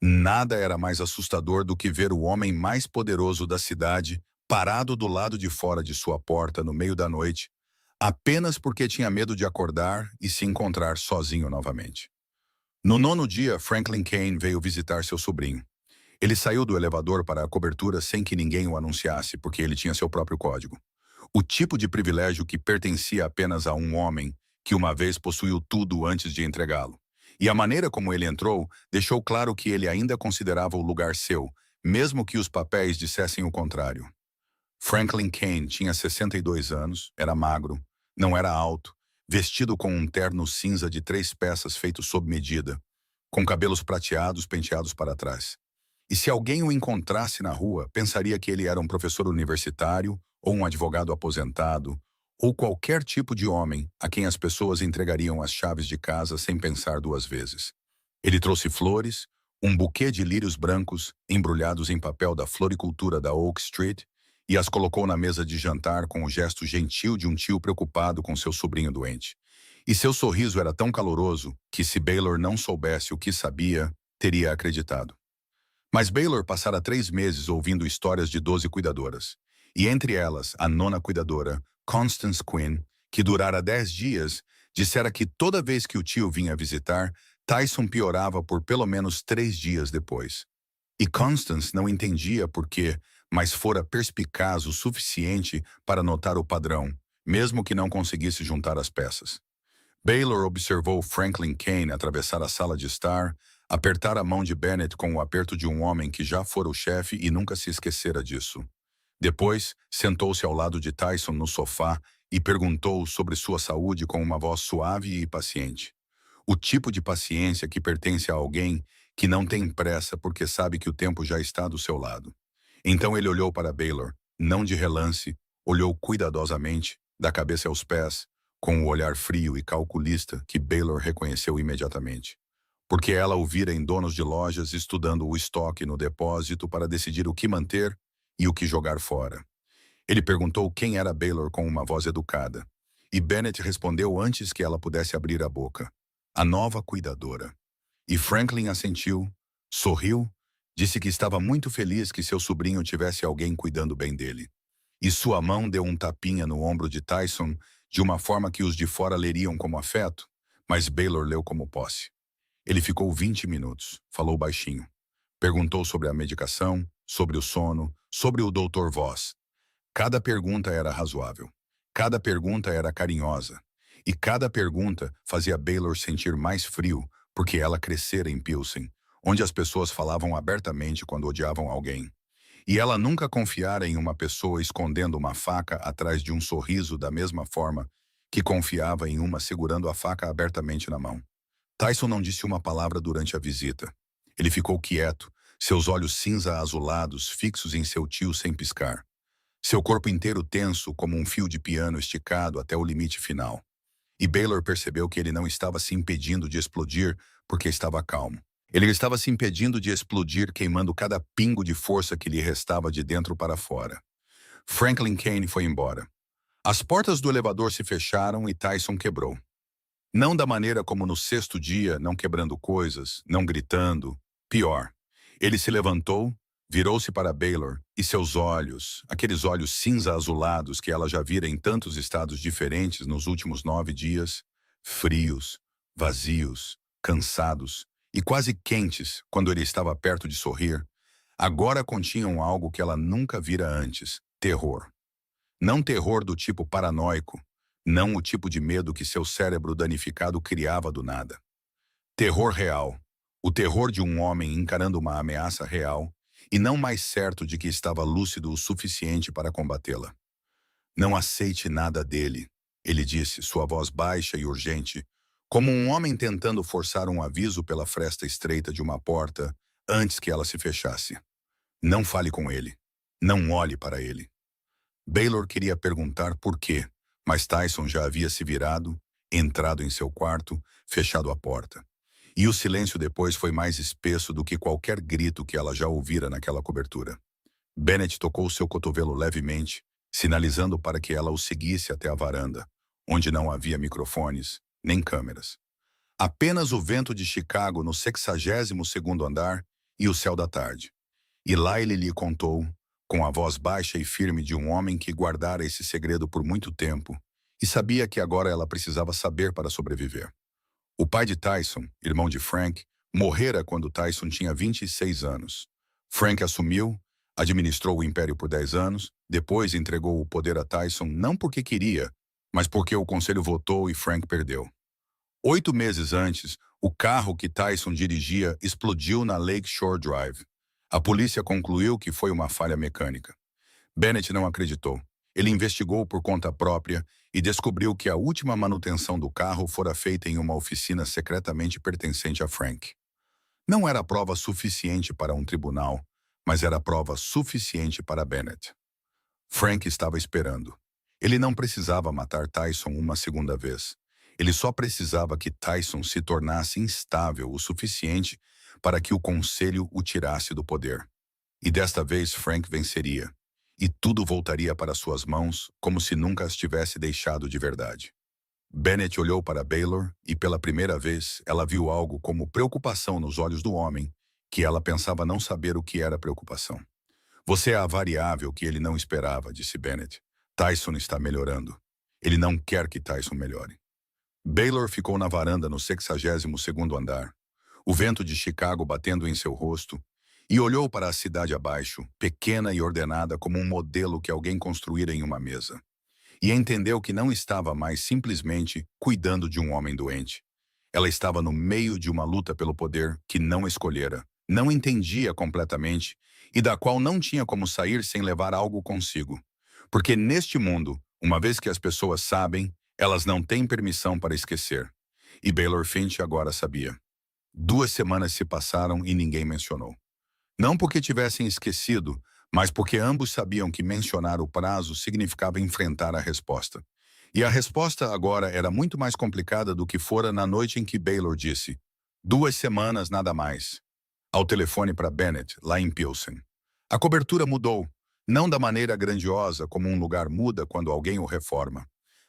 nada era mais assustador do que ver o homem mais poderoso da cidade parado do lado de fora de sua porta no meio da noite, apenas porque tinha medo de acordar e se encontrar sozinho novamente. No 9º dia, Franklin Kane veio visitar seu sobrinho. Ele saiu do elevador para a cobertura sem que ninguém o anunciasse, porque ele tinha seu próprio código. O tipo de privilégio que pertencia apenas a um homem que uma vez possuiu tudo antes de entregá-lo. E a maneira como ele entrou deixou claro que ele ainda considerava o lugar seu, mesmo que os papéis dissessem o contrário. Franklin Kane tinha 62 anos, era magro, não era alto, vestido com um terno cinza de 3 peças feito sob medida, com cabelos prateados penteados para trás. E se alguém o encontrasse na rua, pensaria que ele era um professor universitário ou um advogado aposentado, ou qualquer tipo de homem a quem as pessoas entregariam as chaves de casa sem pensar 2 vezes. Ele trouxe flores, um buquê de lírios brancos embrulhados em papel da floricultura da Oak Street e as colocou na mesa de jantar com o gesto gentil de um tio preocupado com seu sobrinho doente. E seu sorriso era tão caloroso que, se Baylor não soubesse o que sabia, teria acreditado. Mas Baylor passara 3 meses ouvindo histórias de 12 cuidadoras, e entre elas, a nona cuidadora, Constance Quinn, que durara 10 dias, dissera que toda vez que o tio vinha visitar, Tyson piorava por pelo menos 3 dias depois. E Constance não entendia por quê, mas fora perspicaz o suficiente para notar o padrão, mesmo que não conseguisse juntar as peças. Baylor observou Franklin Kane atravessar a sala de estar, apertar a mão de Bennett com o aperto de um homem que já fora o chefe e nunca se esquecera disso. Depois, sentou-se ao lado de Tyson no sofá e perguntou sobre sua saúde com uma voz suave e paciente. O tipo de paciência que pertence a alguém que não tem pressa porque sabe que o tempo já está do seu lado. Então ele olhou para Baylor, não de relance, olhou cuidadosamente, da cabeça aos pés, com o olhar frio e calculista que Baylor reconheceu imediatamente. Porque ela o vira em donos de lojas estudando o estoque no depósito para decidir o que manter e o que jogar fora. Ele perguntou quem era Baylor com uma voz educada. E Bennett respondeu antes que ela pudesse abrir a boca. A nova cuidadora. E Franklin assentiu, sorriu, disse que estava muito feliz que seu sobrinho tivesse alguém cuidando bem dele. E sua mão deu um tapinha no ombro de Tyson de uma forma que os de fora leriam como afeto, mas Baylor leu como posse. Ele ficou 20 minutos, falou baixinho. Perguntou sobre a medicação, sobre o sono, sobre o Dr. Voss. Cada pergunta era razoável. Cada pergunta era carinhosa. E cada pergunta fazia Baylor sentir mais frio, porque ela crescera em Pilsen, onde as pessoas falavam abertamente quando odiavam alguém. E ela nunca confiara em uma pessoa escondendo uma faca atrás de um sorriso da mesma forma que confiava em uma segurando a faca abertamente na mão. Tyson não disse uma palavra durante a visita. Ele ficou quieto, seus olhos cinza-azulados fixos em seu tio sem piscar. Seu corpo inteiro tenso como um fio de piano esticado até o limite final. E Baylor percebeu que ele não estava se impedindo de explodir porque estava calmo. Ele estava se impedindo de explodir queimando cada pingo de força que lhe restava de dentro para fora. Franklin Kane foi embora. As portas do elevador se fecharam e Tyson quebrou. Não da maneira como no 6º dia, não quebrando coisas, não gritando. Pior. Ele se levantou, virou-se para Baylor e seus olhos, aqueles olhos cinza-azulados que ela já vira em tantos estados diferentes nos últimos 9 dias, frios, vazios, cansados e quase quentes quando ele estava perto de sorrir, agora continham algo que ela nunca vira antes: terror. Não terror do tipo paranoico, não o tipo de medo que seu cérebro danificado criava do nada. Terror real. O terror de um homem encarando uma ameaça real e não mais certo de que estava lúcido o suficiente para combatê-la. Não aceite nada dele, ele disse, sua voz baixa e urgente, como um homem tentando forçar um aviso pela fresta estreita de uma porta antes que ela se fechasse. Não fale com ele. Não olhe para ele. Baylor queria perguntar por quê, mas Tyson já havia se virado, entrado em seu quarto, fechado a porta. E o silêncio depois foi mais espesso do que qualquer grito que ela já ouvira naquela cobertura. Bennett tocou seu cotovelo levemente, sinalizando para que ela o seguisse até a varanda, onde não havia microfones, nem câmeras. Apenas o vento de Chicago no 62º andar e o céu da tarde. E lá ele lhe contou, com a voz baixa e firme de um homem que guardara esse segredo por muito tempo, e sabia que agora ela precisava saber para sobreviver. O pai de Tyson, irmão de Frank, morrera quando Tyson tinha 26 anos. Frank assumiu, administrou o império por 10 anos, depois entregou o poder a Tyson não porque queria, mas porque o conselho votou e Frank perdeu. 8 meses antes, o carro que Tyson dirigia explodiu na Lakeshore Drive. A polícia concluiu que foi uma falha mecânica. Bennett não acreditou. Ele investigou por conta própria e descobriu que a última manutenção do carro fora feita em uma oficina secretamente pertencente a Frank. Não era prova suficiente para um tribunal, mas era prova suficiente para Bennett. Frank estava esperando. Ele não precisava matar Tyson uma segunda vez. Ele só precisava que Tyson se tornasse instável o suficiente para que o conselho o tirasse do poder. E desta vez Frank venceria. E tudo voltaria para suas mãos como se nunca as tivesse deixado de verdade. Bennett olhou para Baylor e pela primeira vez ela viu algo como preocupação nos olhos do homem, que ela pensava não saber o que era preocupação. Você é a variável que ele não esperava, disse Bennett. Tyson está melhorando. Ele não quer que Tyson melhore. Baylor ficou na varanda no 62º andar, o vento de Chicago batendo em seu rosto, e olhou para a cidade abaixo, pequena e ordenada como um modelo que alguém construíra em uma mesa. E entendeu que não estava mais simplesmente cuidando de um homem doente. Ela estava no meio de uma luta pelo poder que não escolhera, não entendia completamente e da qual não tinha como sair sem levar algo consigo. Porque neste mundo, uma vez que as pessoas sabem, elas não têm permissão para esquecer. E Baylor Finch agora sabia. 2 semanas se passaram e ninguém mencionou. Não porque tivessem esquecido, mas porque ambos sabiam que mencionar o prazo significava enfrentar a resposta. E a resposta agora era muito mais complicada do que fora na noite em que Baylor disse: 2 semanas, nada mais. Ao telefone para Bennett, lá em Pilsen. A cobertura mudou, não da maneira grandiosa como um lugar muda quando alguém o reforma,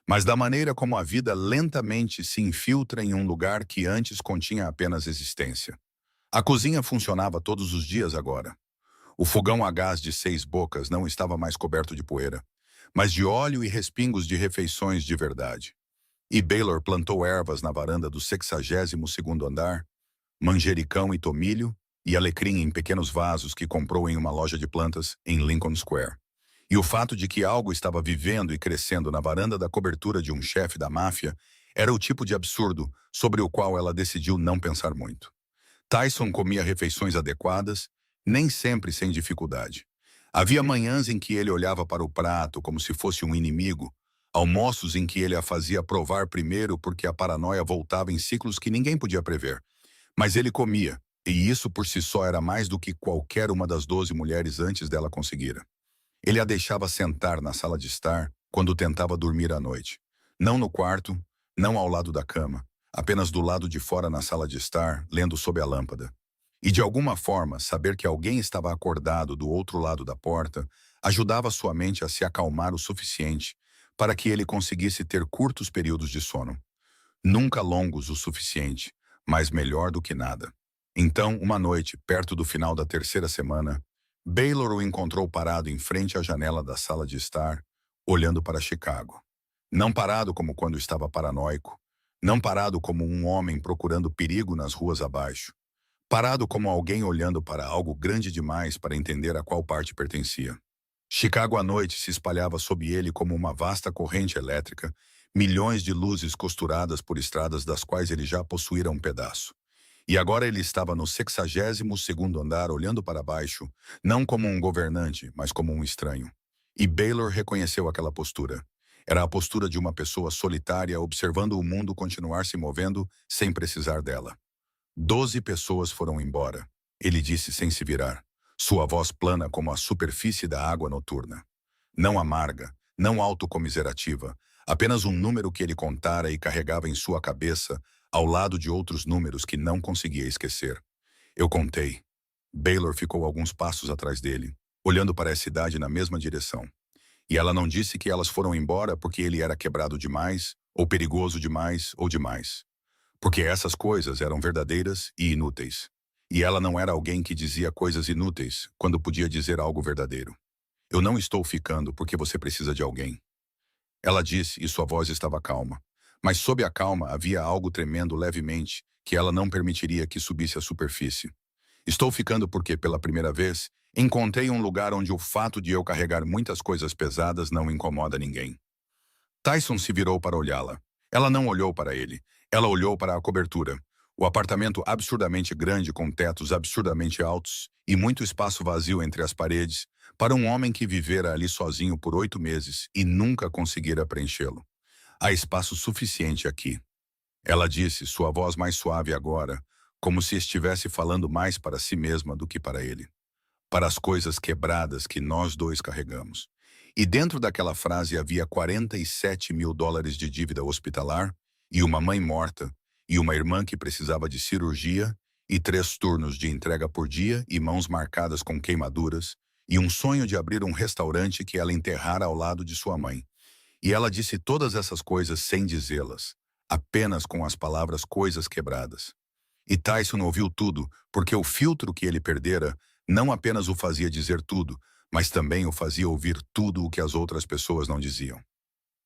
mas da maneira como a vida lentamente se infiltra em um lugar que antes continha apenas existência. A cozinha funcionava todos os dias agora. O fogão a gás de 6 bocas não estava mais coberto de poeira, mas de óleo e respingos de refeições de verdade. E Baylor plantou ervas na varanda do 62º andar, manjericão e tomilho, e alecrim em pequenos vasos que comprou em uma loja de plantas em Lincoln Square. E o fato de que algo estava vivendo e crescendo na varanda da cobertura de um chefe da máfia era o tipo de absurdo sobre o qual ela decidiu não pensar muito. Tyson comia refeições adequadas, nem sempre sem dificuldade. Havia manhãs em que ele olhava para o prato como se fosse um inimigo, almoços em que ele a fazia provar primeiro porque a paranoia voltava em ciclos que ninguém podia prever. Mas ele comia, e isso por si só era mais do que qualquer uma das 12 mulheres antes dela conseguira. Ele a deixava sentar na sala de estar quando tentava dormir à noite. Não no quarto, não ao lado da cama, apenas do lado de fora na sala de estar, lendo sob a lâmpada. E de alguma forma, saber que alguém estava acordado do outro lado da porta ajudava sua mente a se acalmar o suficiente para que ele conseguisse ter curtos períodos de sono. Nunca longos o suficiente, mas melhor do que nada. Então, uma noite, perto do final da terceira semana, Baylor o encontrou parado em frente à janela da sala de estar, olhando para Chicago. Não parado como quando estava paranoico, não parado como um homem procurando perigo nas ruas abaixo, parado como alguém olhando para algo grande demais para entender a qual parte pertencia. Chicago à noite se espalhava sob ele como uma vasta corrente elétrica, milhões de luzes costuradas por estradas das quais ele já possuíra um pedaço. E agora ele estava no 62º andar olhando para baixo, não como um governante, mas como um estranho. E Baylor reconheceu aquela postura. Era a postura de uma pessoa solitária observando o mundo continuar se movendo sem precisar dela. 12 pessoas foram embora, ele disse sem se virar, sua voz plana como a superfície da água noturna. Não amarga, não autocomiserativa, apenas um número que ele contara e carregava em sua cabeça, ao lado de outros números que não conseguia esquecer. Eu contei. Baylor ficou alguns passos atrás dele, olhando para a cidade na mesma direção. E ela não disse que elas foram embora porque ele era quebrado demais, ou perigoso demais, ou demais. Porque essas coisas eram verdadeiras e inúteis. E ela não era alguém que dizia coisas inúteis quando podia dizer algo verdadeiro. Eu não estou ficando porque você precisa de alguém. Ela disse e sua voz estava calma. Mas sob a calma havia algo tremendo levemente que ela não permitiria que subisse à superfície. Estou ficando porque, pela primeira vez, encontrei um lugar onde o fato de eu carregar muitas coisas pesadas não incomoda ninguém. Tyson se virou para olhá-la. Ela não olhou para ele. Ela olhou para a cobertura. O apartamento absurdamente grande com tetos absurdamente altos e muito espaço vazio entre as paredes, para um homem que vivera ali sozinho por 8 meses e nunca conseguira preenchê-lo. Há espaço suficiente aqui. Ela disse, sua voz mais suave agora, como se estivesse falando mais para si mesma do que para ele. Para as coisas quebradas que nós dois carregamos. E dentro daquela frase havia 47 mil dólares de dívida hospitalar, e uma mãe morta, e uma irmã que precisava de cirurgia, e 3 turnos de entrega por dia e mãos marcadas com queimaduras, e um sonho de abrir um restaurante que ela enterrara ao lado de sua mãe. E ela disse todas essas coisas sem dizê-las, apenas com as palavras coisas quebradas. E Tyson ouviu tudo, porque o filtro que ele perdera não apenas o fazia dizer tudo, mas também o fazia ouvir tudo o que as outras pessoas não diziam.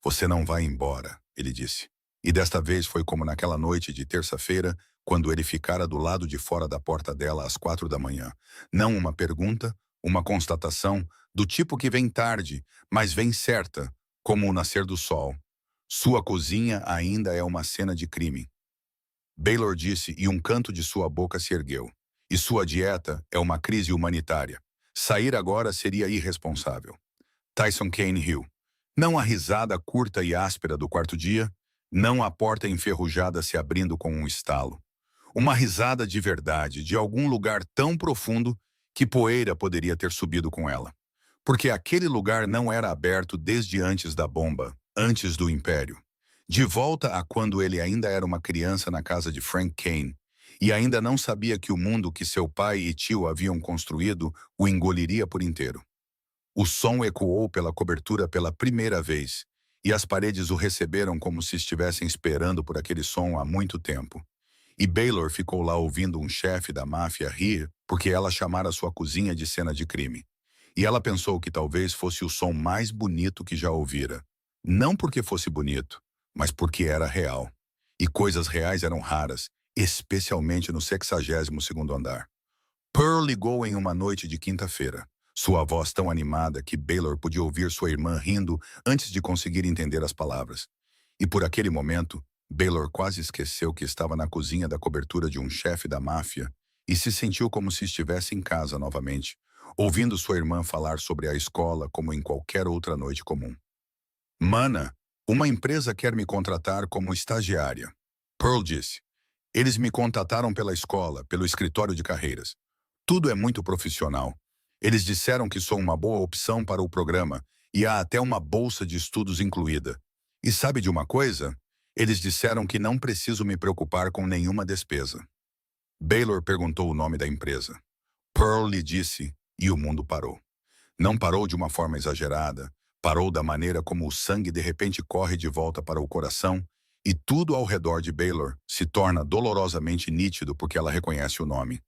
Você não vai embora, ele disse. E desta vez foi como naquela noite de terça-feira, quando ele ficara do lado de fora da porta dela às 4 da manhã. Não uma pergunta, uma constatação, do tipo que vem tarde, mas vem certa, como o nascer do sol. Sua cozinha ainda é uma cena de crime. Baylor disse e um canto de sua boca se ergueu. E sua dieta é uma crise humanitária. Sair agora seria irresponsável. Tyson Kane riu. Não a risada curta e áspera do quarto dia, não a porta enferrujada se abrindo com um estalo. Uma risada de verdade, de algum lugar tão profundo que poeira poderia ter subido com ela. Porque aquele lugar não era aberto desde antes da bomba, antes do Império. De volta a quando ele ainda era uma criança na casa de Frank Kane, e ainda não sabia que o mundo que seu pai e tio haviam construído o engoliria por inteiro. O som ecoou pela cobertura pela primeira vez, e as paredes o receberam como se estivessem esperando por aquele som há muito tempo. E Baylor ficou lá ouvindo um chefe da máfia rir porque ela chamara sua cozinha de cena de crime. E ela pensou que talvez fosse o som mais bonito que já ouvira. Não porque fosse bonito, mas porque era real. E coisas reais eram raras, especialmente no 62º andar. Pearl ligou em uma noite de quinta-feira. Sua voz tão animada que Baylor podia ouvir sua irmã rindo antes de conseguir entender as palavras. E por aquele momento, Baylor quase esqueceu que estava na cozinha da cobertura de um chefe da máfia e se sentiu como se estivesse em casa novamente, ouvindo sua irmã falar sobre a escola como em qualquer outra noite comum. Mana, uma empresa quer me contratar como estagiária. Pearl disse. Eles me contataram pela escola, pelo escritório de carreiras. Tudo é muito profissional. Eles disseram que sou uma boa opção para o programa e há até uma bolsa de estudos incluída. E sabe de uma coisa? Eles disseram que não preciso me preocupar com nenhuma despesa. Baylor perguntou o nome da empresa. Pearl lhe disse e o mundo parou. Não parou de uma forma exagerada, parou da maneira como o sangue de repente corre de volta para o coração e tudo ao redor de Baylor se torna dolorosamente nítido porque ela reconhece o nome.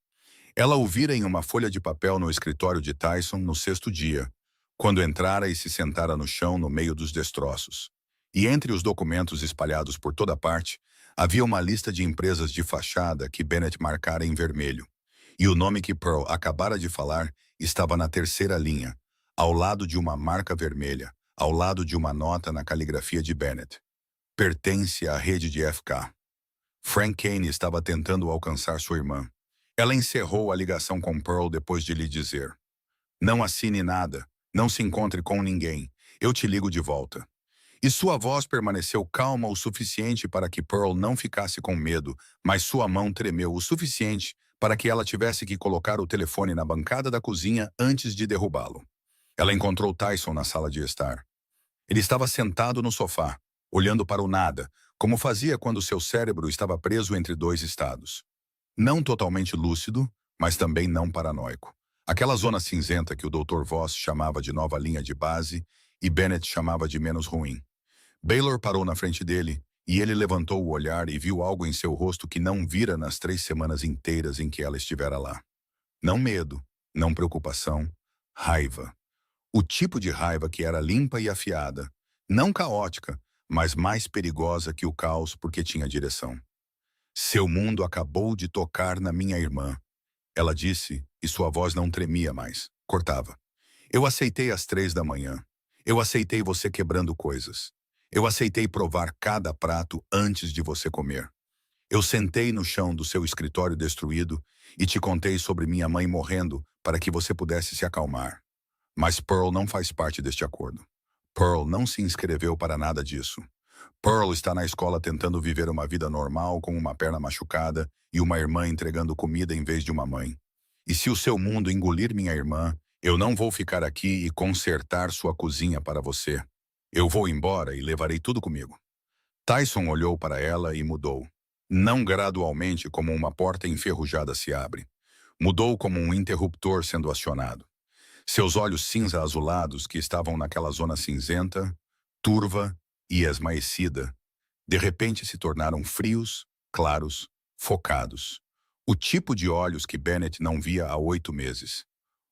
Ela o vira em uma folha de papel no escritório de Tyson no 6º dia, quando entrara e se sentara no chão no meio dos destroços. E entre os documentos espalhados por toda parte, havia uma lista de empresas de fachada que Bennett marcara em vermelho. E o nome que Pearl acabara de falar estava na 3ª linha, ao lado de uma marca vermelha, ao lado de uma nota na caligrafia de Bennett. Pertence à rede de FK. Frank Kane estava tentando alcançar sua irmã. Ela encerrou a ligação com Pearl depois de lhe dizer: não assine nada, não se encontre com ninguém, eu te ligo de volta. E sua voz permaneceu calma o suficiente para que Pearl não ficasse com medo, mas sua mão tremeu o suficiente para que ela tivesse que colocar o telefone na bancada da cozinha antes de derrubá-lo. Ela encontrou Tyson na sala de estar. Ele estava sentado no sofá, olhando para o nada, como fazia quando seu cérebro estava preso entre 2 estados. Não totalmente lúcido, mas também não paranoico. Aquela zona cinzenta que o Dr. Voss chamava de nova linha de base e Bennett chamava de menos ruim. Baylor parou na frente dele e ele levantou o olhar e viu algo em seu rosto que não vira nas 3 semanas inteiras em que ela estivera lá. Não medo, não preocupação, raiva. O tipo de raiva que era limpa e afiada, não caótica, mas mais perigosa que o caos porque tinha direção. Seu mundo acabou de tocar na minha irmã, ela disse, e sua voz não tremia mais, cortava. Eu aceitei às 3 da manhã. Eu aceitei você quebrando coisas. Eu aceitei provar cada prato antes de você comer. Eu sentei no chão do seu escritório destruído e te contei sobre minha mãe morrendo para que você pudesse se acalmar. Mas Pearl não faz parte deste acordo. Pearl não se inscreveu para nada disso. Pearl está na escola tentando viver uma vida normal com uma perna machucada e uma irmã entregando comida em vez de uma mãe. E se o seu mundo engolir minha irmã, eu não vou ficar aqui e consertar sua cozinha para você. Eu vou embora e levarei tudo comigo. Tyson olhou para ela e mudou. Não gradualmente como uma porta enferrujada se abre. Mudou como um interruptor sendo acionado. Seus olhos cinza-azulados, que estavam naquela zona cinzenta, turva e esmaecida, de repente se tornaram frios, claros, focados. O tipo de olhos que Bennett não via há 8 meses.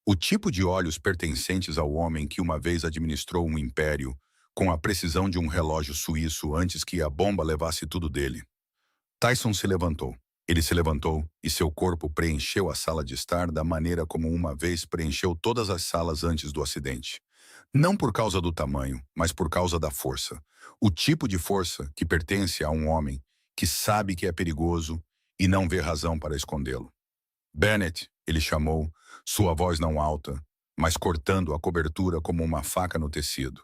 O tipo de olhos pertencentes ao homem que uma vez administrou um império com a precisão de um relógio suíço antes que a bomba levasse tudo dele. Tyson se levantou. Ele se levantou e seu corpo preencheu a sala de estar da maneira como uma vez preencheu todas as salas antes do acidente. Não por causa do tamanho, mas por causa da força. O tipo de força que pertence a um homem que sabe que é perigoso e não vê razão para escondê-lo. Bennett, ele chamou, sua voz não alta, mas cortando a cobertura como uma faca no tecido.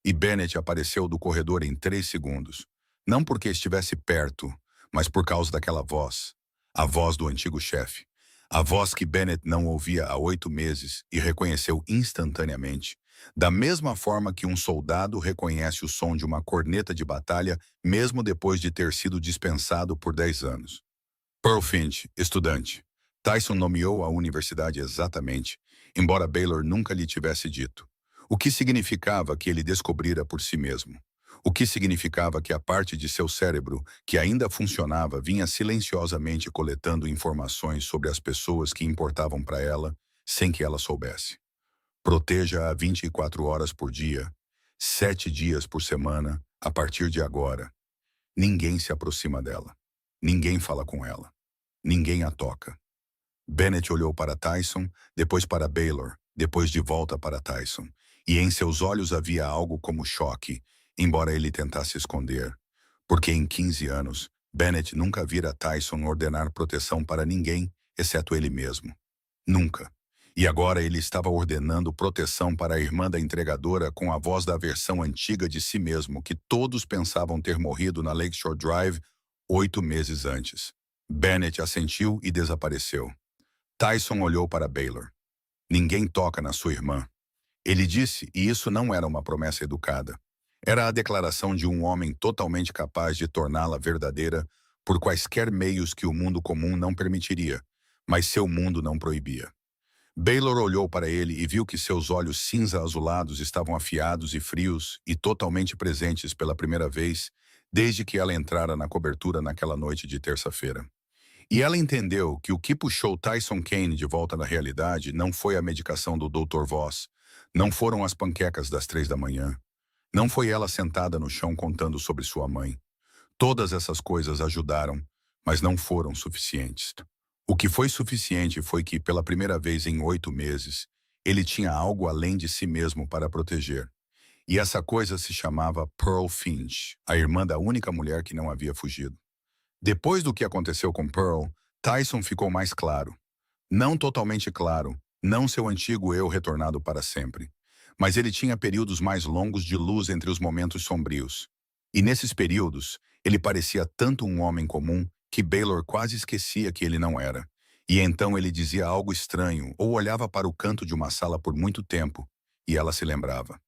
E Bennett apareceu do corredor em 3 segundos. Não porque estivesse perto, mas por causa daquela voz. A voz do antigo chefe. A voz que Bennett não ouvia há 8 meses e reconheceu instantaneamente. Da mesma forma que um soldado reconhece o som de uma corneta de batalha mesmo depois de ter sido dispensado por 10 anos. Pearl Finch, estudante. Tyson nomeou a universidade exatamente, embora Baylor nunca lhe tivesse dito. O que significava que ele descobrira por si mesmo. O que significava que a parte de seu cérebro, que ainda funcionava, vinha silenciosamente coletando informações sobre as pessoas que importavam para ela, sem que ela soubesse. Proteja-a 24 horas por dia, 7 dias por semana, a partir de agora. Ninguém se aproxima dela. Ninguém fala com ela. Ninguém a toca. Bennett olhou para Tyson, depois para Baylor, depois de volta para Tyson. E em seus olhos havia algo como choque, embora ele tentasse esconder. Porque em 15 anos, Bennett nunca vira Tyson ordenar proteção para ninguém, exceto ele mesmo. Nunca. E agora ele estava ordenando proteção para a irmã da entregadora com a voz da versão antiga de si mesmo que todos pensavam ter morrido na Lakeshore Drive 8 meses antes. Bennett assentiu e desapareceu. Tyson olhou para Baylor. Ninguém toca na sua irmã. Ele disse, e isso não era uma promessa educada. Era a declaração de um homem totalmente capaz de torná-la verdadeira por quaisquer meios que o mundo comum não permitiria, mas seu mundo não proibia. Baylor olhou para ele e viu que seus olhos cinza-azulados estavam afiados e frios e totalmente presentes pela primeira vez desde que ela entrara na cobertura naquela noite de terça-feira. E ela entendeu que o que puxou Tyson Kane de volta na realidade não foi a medicação do Dr. Voss, não foram as panquecas das 3 da manhã, não foi ela sentada no chão contando sobre sua mãe. Todas essas coisas ajudaram, mas não foram suficientes. O que foi suficiente foi que, pela primeira vez em 8 meses, ele tinha algo além de si mesmo para proteger. E essa coisa se chamava Pearl Finch, a irmã da única mulher que não havia fugido. Depois do que aconteceu com Pearl, Tyson ficou mais claro. Não totalmente claro, não seu antigo eu retornado para sempre. Mas ele tinha períodos mais longos de luz entre os momentos sombrios. E nesses períodos, ele parecia tanto um homem comum que Baylor quase esquecia que ele não era. E então ele dizia algo estranho ou olhava para o canto de uma sala por muito tempo, e ela se lembrava.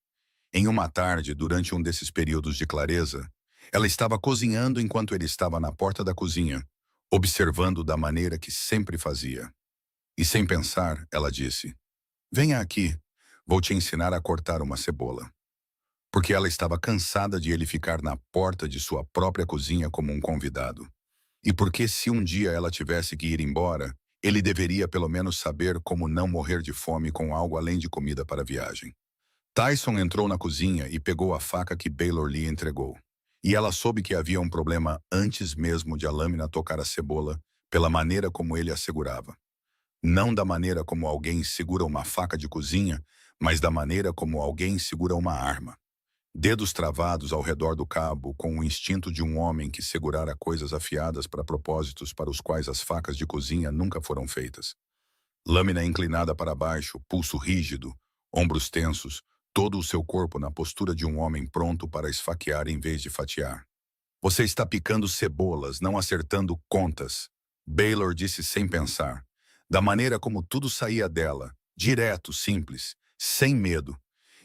Em uma tarde, durante um desses períodos de clareza, ela estava cozinhando enquanto ele estava na porta da cozinha, observando da maneira que sempre fazia. E sem pensar, ela disse, "Venha aqui, vou te ensinar a cortar uma cebola." Porque ela estava cansada de ele ficar na porta de sua própria cozinha como um convidado. E porque se um dia ela tivesse que ir embora, ele deveria pelo menos saber como não morrer de fome com algo além de comida para a viagem. Tyson entrou na cozinha e pegou a faca que Baylor lhe entregou. E ela soube que havia um problema antes mesmo de a lâmina tocar a cebola, pela maneira como ele a segurava. Não da maneira como alguém segura uma faca de cozinha, mas da maneira como alguém segura uma arma. Dedos travados ao redor do cabo, com o instinto de um homem que segurara coisas afiadas para propósitos para os quais as facas de cozinha nunca foram feitas. Lâmina inclinada para baixo, pulso rígido, ombros tensos, todo o seu corpo na postura de um homem pronto para esfaquear em vez de fatiar. Você está picando cebolas, não acertando contas, Baylor disse sem pensar. Da maneira como tudo saía dela, direto, simples, sem medo.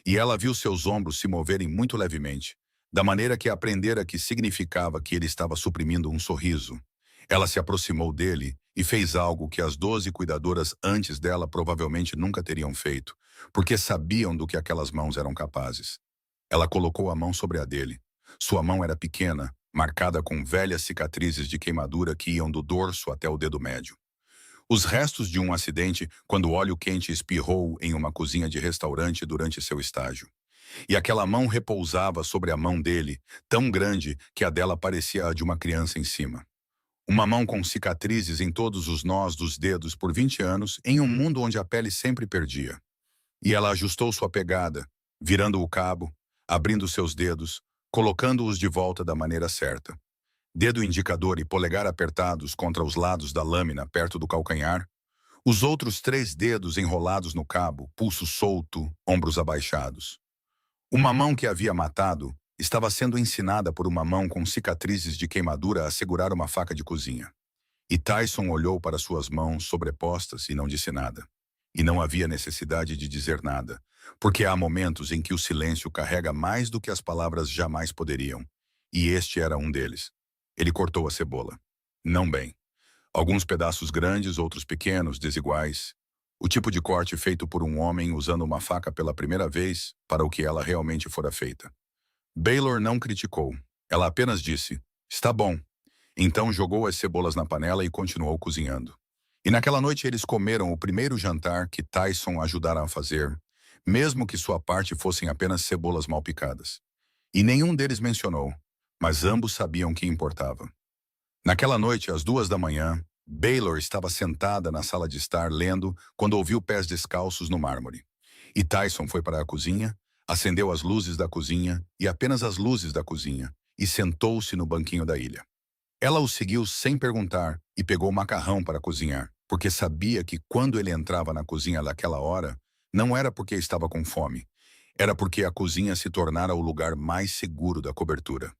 E ela viu seus ombros se moverem muito levemente, da maneira que aprendera que significava que ele estava suprimindo um sorriso. Ela se aproximou dele e fez algo que as 12 cuidadoras antes dela provavelmente nunca teriam feito, porque sabiam do que aquelas mãos eram capazes. Ela colocou a mão sobre a dele. Sua mão era pequena, marcada com velhas cicatrizes de queimadura que iam do dorso até o dedo médio. Os restos de um acidente quando óleo quente espirrou em uma cozinha de restaurante durante seu estágio. E aquela mão repousava sobre a mão dele, tão grande que a dela parecia a de uma criança em cima. Uma mão com cicatrizes em todos os nós dos dedos por 20 anos em um mundo onde a pele sempre perdia. E ela ajustou sua pegada, virando o cabo, abrindo seus dedos, colocando-os de volta da maneira certa. Dedo indicador e polegar apertados contra os lados da lâmina perto do calcanhar, os outros 3 dedos enrolados no cabo, pulso solto, ombros abaixados. Uma mão que havia matado estava sendo ensinada por uma mão com cicatrizes de queimadura a segurar uma faca de cozinha. E Tyson olhou para suas mãos sobrepostas e não disse nada. E não havia necessidade de dizer nada, porque há momentos em que o silêncio carrega mais do que as palavras jamais poderiam. E este era um deles. Ele cortou a cebola. Não bem. Alguns pedaços grandes, outros pequenos, desiguais. O tipo de corte feito por um homem usando uma faca pela primeira vez para o que ela realmente fora feita. Baylor não criticou. Ela apenas disse, está bom. Então jogou as cebolas na panela e continuou cozinhando. E naquela noite eles comeram o primeiro jantar que Tyson ajudara a fazer, mesmo que sua parte fossem apenas cebolas mal picadas. E nenhum deles mencionou, mas ambos sabiam que importava. Naquela noite, às 2 da manhã, Baylor estava sentada na sala de estar lendo quando ouviu pés descalços no mármore. E Tyson foi para a cozinha, acendeu as luzes da cozinha e apenas as luzes da cozinha, e sentou-se no banquinho da ilha. Ela o seguiu sem perguntar e pegou macarrão para cozinhar, porque sabia que quando ele entrava na cozinha naquela hora, não era porque estava com fome, era porque a cozinha se tornara o lugar mais seguro da cobertura.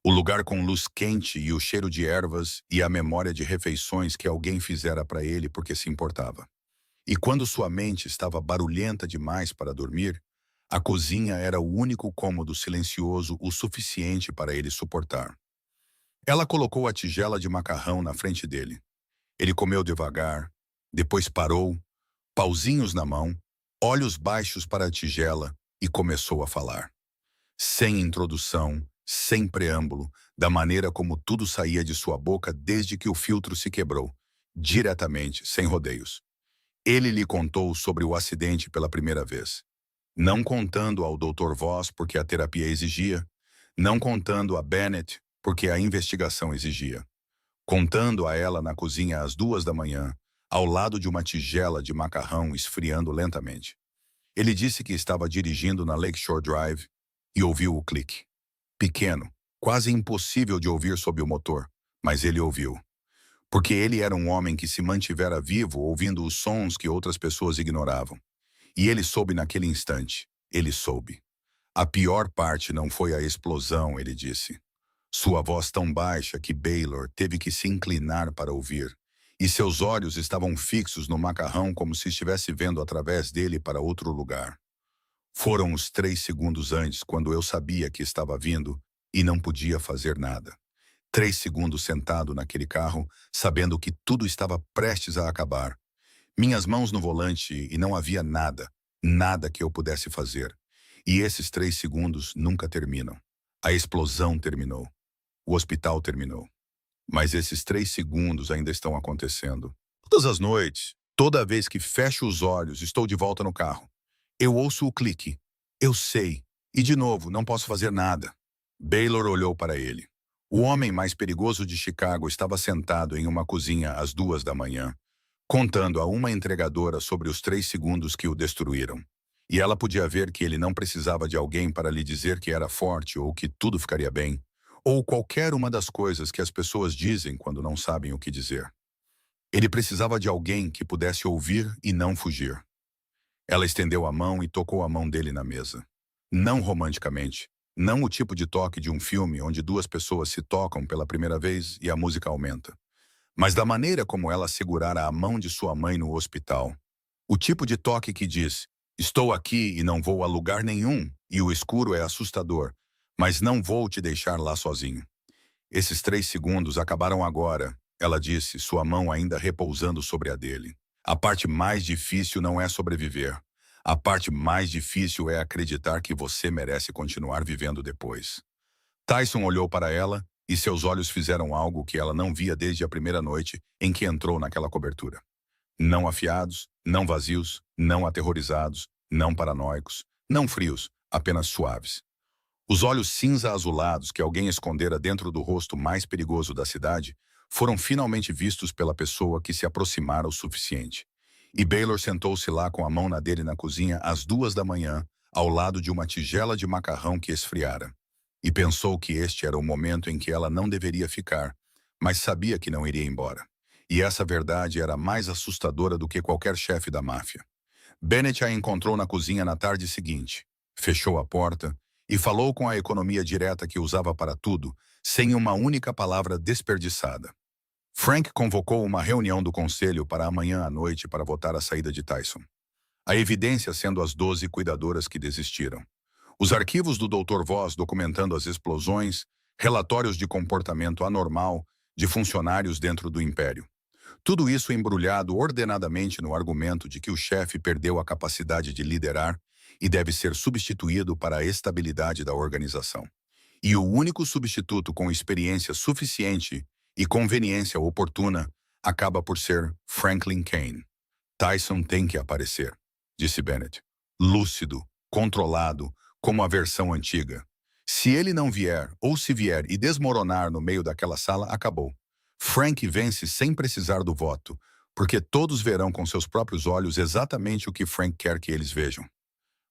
O lugar com luz quente e o cheiro de ervas e a memória de refeições que alguém fizera para ele porque se importava. E quando sua mente estava barulhenta demais para dormir, a cozinha era o único cômodo silencioso o suficiente para ele suportar. Ela colocou a tigela de macarrão na frente dele. Ele comeu devagar, depois parou, pauzinhos na mão, olhos baixos para a tigela e começou a falar. Sem introdução, sem preâmbulo, da maneira como tudo saía de sua boca desde que o filtro se quebrou, diretamente, sem rodeios. Ele lhe contou sobre o acidente pela primeira vez. Não contando ao Dr. Voss porque a terapia exigia, não contando a Bennett porque a investigação exigia. Contando a ela na cozinha às 2 da manhã, ao lado de uma tigela de macarrão esfriando lentamente. Ele disse que estava dirigindo na Lakeshore Drive e ouviu o clique. Pequeno, quase impossível de ouvir sob o motor, mas ele ouviu. Porque ele era um homem que se mantivera vivo ouvindo os sons que outras pessoas ignoravam. E ele soube naquele instante. Ele soube. A pior parte não foi a explosão, ele disse. Sua voz tão baixa que Baylor teve que se inclinar para ouvir. E seus olhos estavam fixos no macarrão como se estivesse vendo através dele para outro lugar. Foram os 3 segundos antes, quando eu sabia que estava vindo e não podia fazer nada. 3 segundos sentado naquele carro, sabendo que tudo estava prestes a acabar. Minhas mãos no volante e não havia nada, nada que eu pudesse fazer. E esses 3 segundos nunca terminam. A explosão terminou. O hospital terminou. Mas esses 3 segundos ainda estão acontecendo. Todas as noites, toda vez que fecho os olhos, estou de volta no carro. Eu ouço o clique. Eu sei. E de novo, não posso fazer nada. Baylor olhou para ele. O homem mais perigoso de Chicago estava sentado em uma cozinha às 2 da manhã, contando a uma entregadora sobre os 3 segundos que o destruíram. E ela podia ver que ele não precisava de alguém para lhe dizer que era forte ou que tudo ficaria bem, ou qualquer uma das coisas que as pessoas dizem quando não sabem o que dizer. Ele precisava de alguém que pudesse ouvir e não fugir. Ela estendeu a mão e tocou a mão dele na mesa. Não romanticamente. Não o tipo de toque de um filme onde duas pessoas se tocam pela primeira vez e a música aumenta. Mas da maneira como ela segurara a mão de sua mãe no hospital. O tipo de toque que diz: estou aqui e não vou a lugar nenhum, e o escuro é assustador, mas não vou te deixar lá sozinho. Esses 3 segundos acabaram agora, ela disse, sua mão ainda repousando sobre a dele. A parte mais difícil não é sobreviver. A parte mais difícil é acreditar que você merece continuar vivendo depois. Tyson olhou para ela e seus olhos fizeram algo que ela não via desde a primeira noite em que entrou naquela cobertura. Não afiados, não vazios, não aterrorizados, não paranoicos, não frios, apenas suaves. Os olhos cinza-azulados que alguém escondera dentro do rosto mais perigoso da cidade foram finalmente vistos pela pessoa que se aproximara o suficiente. E Baylor sentou-se lá com a mão na dele na cozinha às 2 da manhã, ao lado de uma tigela de macarrão que esfriara. E pensou que este era o momento em que ela não deveria ficar, mas sabia que não iria embora. E essa verdade era mais assustadora do que qualquer chefe da máfia. Bennett a encontrou na cozinha na tarde seguinte. Fechou a porta e falou com a economia direta que usava para tudo, sem uma única palavra desperdiçada. Frank convocou uma reunião do conselho para amanhã à noite para votar a saída de Tyson. A evidência sendo as 12 cuidadoras que desistiram. Os arquivos do Dr. Voss documentando as explosões, relatórios de comportamento anormal de funcionários dentro do império. Tudo isso embrulhado ordenadamente no argumento de que o chefe perdeu a capacidade de liderar e deve ser substituído para a estabilidade da organização. E o único substituto com experiência suficiente e conveniência oportuna acaba por ser Franklin Kane. Tyson tem que aparecer, disse Bennett. Lúcido, controlado, como a versão antiga. Se ele não vier, ou se vier e desmoronar no meio daquela sala, acabou. Frank vence sem precisar do voto, porque todos verão com seus próprios olhos exatamente o que Frank quer que eles vejam.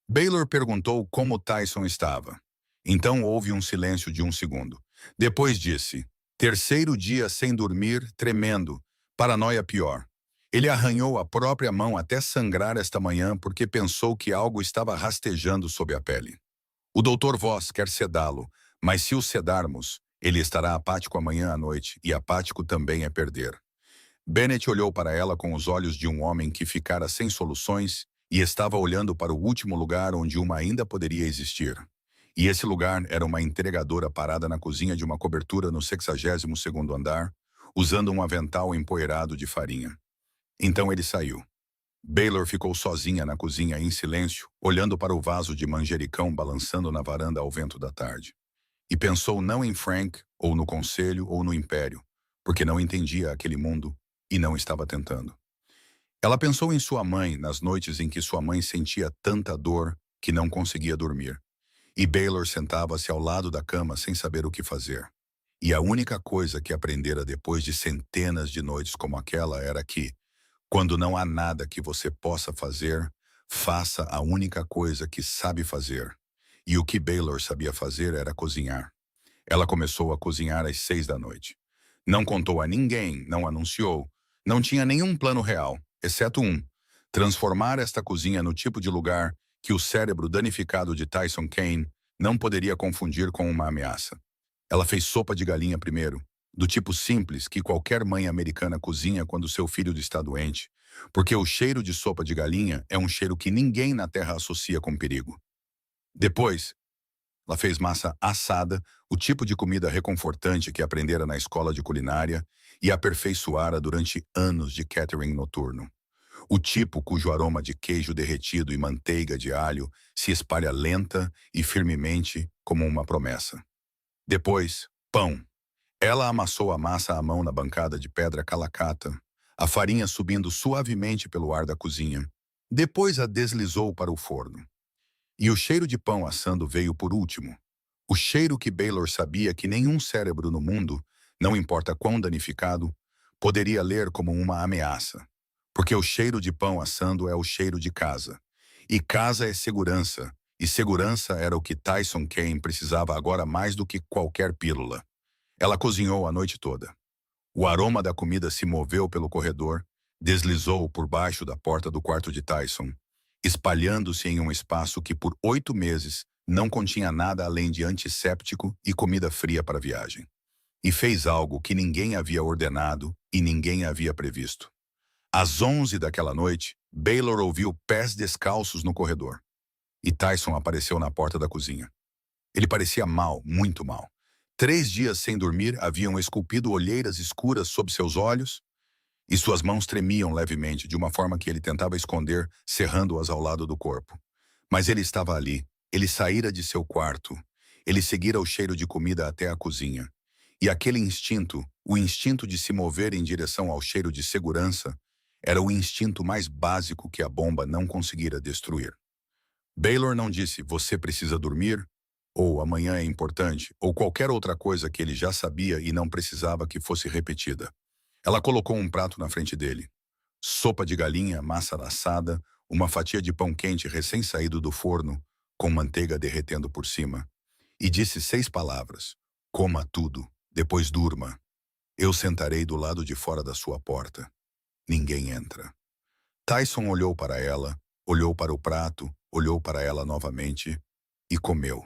Baylor perguntou como Tyson estava. Então houve um silêncio de 1 segundo. Depois disse, 3º dia sem dormir, tremendo, paranoia pior. Ele arranhou a própria mão até sangrar esta manhã porque pensou que algo estava rastejando sob a pele. O Dr. Voss quer sedá-lo, mas se o sedarmos, ele estará apático amanhã à noite, e apático também é perder. Bennett olhou para ela com os olhos de um homem que ficara sem soluções e estava olhando para o último lugar onde uma ainda poderia existir. E esse lugar era uma entregadora parada na cozinha de uma cobertura no 62º andar, usando um avental empoeirado de farinha. Então ele saiu. Baylor ficou sozinha na cozinha em silêncio, olhando para o vaso de manjericão balançando na varanda ao vento da tarde. E pensou não em Frank, ou no conselho, ou no império, porque não entendia aquele mundo e não estava tentando. Ela pensou em sua mãe nas noites em que sua mãe sentia tanta dor que não conseguia dormir. E Baylor sentava-se ao lado da cama sem saber o que fazer. E a única coisa que aprendera depois de centenas de noites como aquela era que, quando não há nada que você possa fazer, faça a única coisa que sabe fazer. E o que Baylor sabia fazer era cozinhar. Ela começou a cozinhar às 6 da noite. Não contou a ninguém, não anunciou. Não tinha nenhum plano real, exceto um: transformar esta cozinha no tipo de lugar que o cérebro danificado de Tyson Kane não poderia confundir com uma ameaça. Ela fez sopa de galinha primeiro, do tipo simples que qualquer mãe americana cozinha quando seu filho está doente, porque o cheiro de sopa de galinha é um cheiro que ninguém na Terra associa com perigo. Depois, ela fez massa assada, o tipo de comida reconfortante que aprendera na escola de culinária e aperfeiçoara durante anos de catering noturno. O tipo cujo aroma de queijo derretido e manteiga de alho se espalha lenta e firmemente como uma promessa. Depois, pão. Ela amassou a massa à mão na bancada de pedra calacata, a farinha subindo suavemente pelo ar da cozinha. Depois a deslizou para o forno. E o cheiro de pão assando veio por último. O cheiro que Baylor sabia que nenhum cérebro no mundo, não importa quão danificado, poderia ler como uma ameaça. Porque o cheiro de pão assando é o cheiro de casa. E casa é segurança. E segurança era o que Tyson Kane precisava agora mais do que qualquer pílula. Ela cozinhou a noite toda. O aroma da comida se moveu pelo corredor, deslizou por baixo da porta do quarto de Tyson, espalhando-se em um espaço que por 8 meses não continha nada além de antisséptico e comida fria para a viagem. E fez algo que ninguém havia ordenado e ninguém havia previsto. Às 11 daquela noite, Baylor ouviu pés descalços no corredor. E Tyson apareceu na porta da cozinha. Ele parecia mal, muito mal. 3 dias sem dormir haviam esculpido olheiras escuras sob seus olhos e suas mãos tremiam levemente, de uma forma que ele tentava esconder, cerrando-as ao lado do corpo. Mas ele estava ali. Ele saíra de seu quarto. Ele seguira o cheiro de comida até a cozinha. E aquele instinto, o instinto de se mover em direção ao cheiro de segurança, era o instinto mais básico que a bomba não conseguira destruir. Baylor não disse, você precisa dormir, ou amanhã é importante, ou qualquer outra coisa que ele já sabia e não precisava que fosse repetida. Ela colocou um prato na frente dele. Sopa de galinha, massa assada, uma fatia de pão quente recém-saído do forno, com manteiga derretendo por cima. E disse 6 palavras. Coma tudo, depois durma. Eu sentarei do lado de fora da sua porta. Ninguém entra. Tyson olhou para ela, olhou para o prato, olhou para ela novamente e comeu.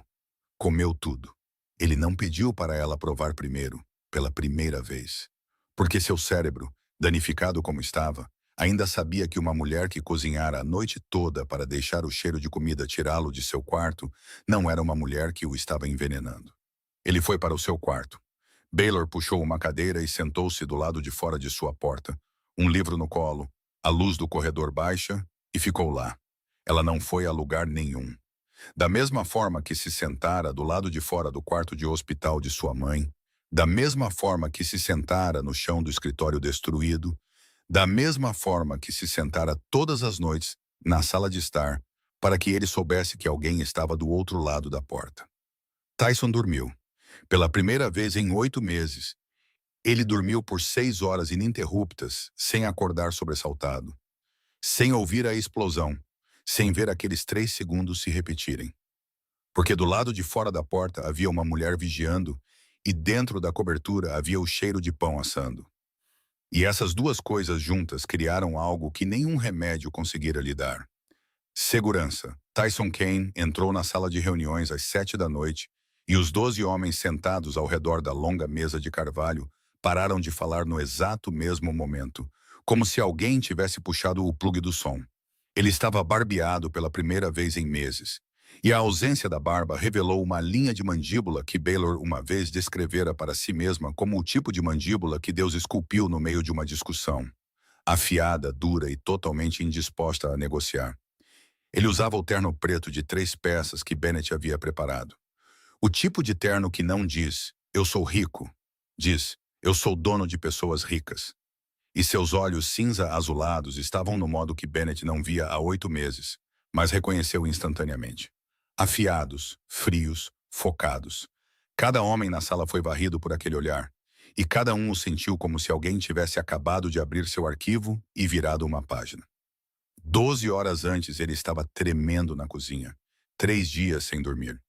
Comeu tudo. Ele não pediu para ela provar primeiro, pela primeira vez. Porque seu cérebro, danificado como estava, ainda sabia que uma mulher que cozinhara a noite toda para deixar o cheiro de comida tirá-lo de seu quarto não era uma mulher que o estava envenenando. Ele foi para o seu quarto. Baylor puxou uma cadeira e sentou-se do lado de fora de sua porta, um livro no colo, a luz do corredor baixa, e ficou lá. Ela não foi a lugar nenhum. Da mesma forma que se sentara do lado de fora do quarto de hospital de sua mãe, da mesma forma que se sentara no chão do escritório destruído, da mesma forma que se sentara todas as noites na sala de estar, para que ele soubesse que alguém estava do outro lado da porta. Tyson dormiu. Pela primeira vez em 8 meses, ele dormiu por 6 horas ininterruptas, sem acordar sobressaltado, sem ouvir a explosão, sem ver aqueles 3 segundos se repetirem. Porque do lado de fora da porta havia uma mulher vigiando e dentro da cobertura havia o cheiro de pão assando. E essas duas coisas juntas criaram algo que nenhum remédio conseguira lhe dar. Segurança. Tyson Kane entrou na sala de reuniões às 7 da noite e os 12 homens sentados ao redor da longa mesa de carvalho pararam de falar no exato mesmo momento, como se alguém tivesse puxado o plugue do som. Ele estava barbeado pela primeira vez em meses, e a ausência da barba revelou uma linha de mandíbula que Baylor uma vez descrevera para si mesma como o tipo de mandíbula que Deus esculpiu no meio de uma discussão. Afiada, dura e totalmente indisposta a negociar. Ele usava o terno preto de 3 peças que Bennett havia preparado. O tipo de terno que não diz, eu sou rico, diz, eu sou dono de pessoas ricas. E seus olhos cinza-azulados estavam no modo que Bennett não via há 8 meses, mas reconheceu instantaneamente. Afiados, frios, focados. Cada homem na sala foi varrido por aquele olhar, e cada um o sentiu como se alguém tivesse acabado de abrir seu arquivo e virado uma página. 12 horas antes ele estava tremendo na cozinha, 3 dias sem dormir.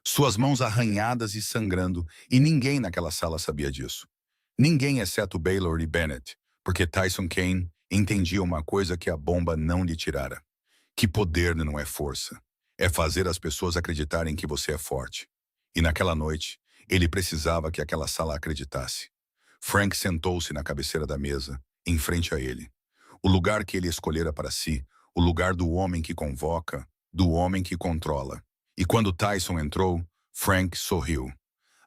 Suas mãos arranhadas e sangrando, e ninguém naquela sala sabia disso. Ninguém exceto Baylor e Bennett, porque Tyson Kane entendia uma coisa que a bomba não lhe tirara. Que poder não é força. É fazer as pessoas acreditarem que você é forte. E naquela noite, ele precisava que aquela sala acreditasse. Frank sentou-se na cabeceira da mesa, em frente a ele. O lugar que ele escolhera para si, o lugar do homem que convoca, do homem que controla. E quando Tyson entrou, Frank sorriu.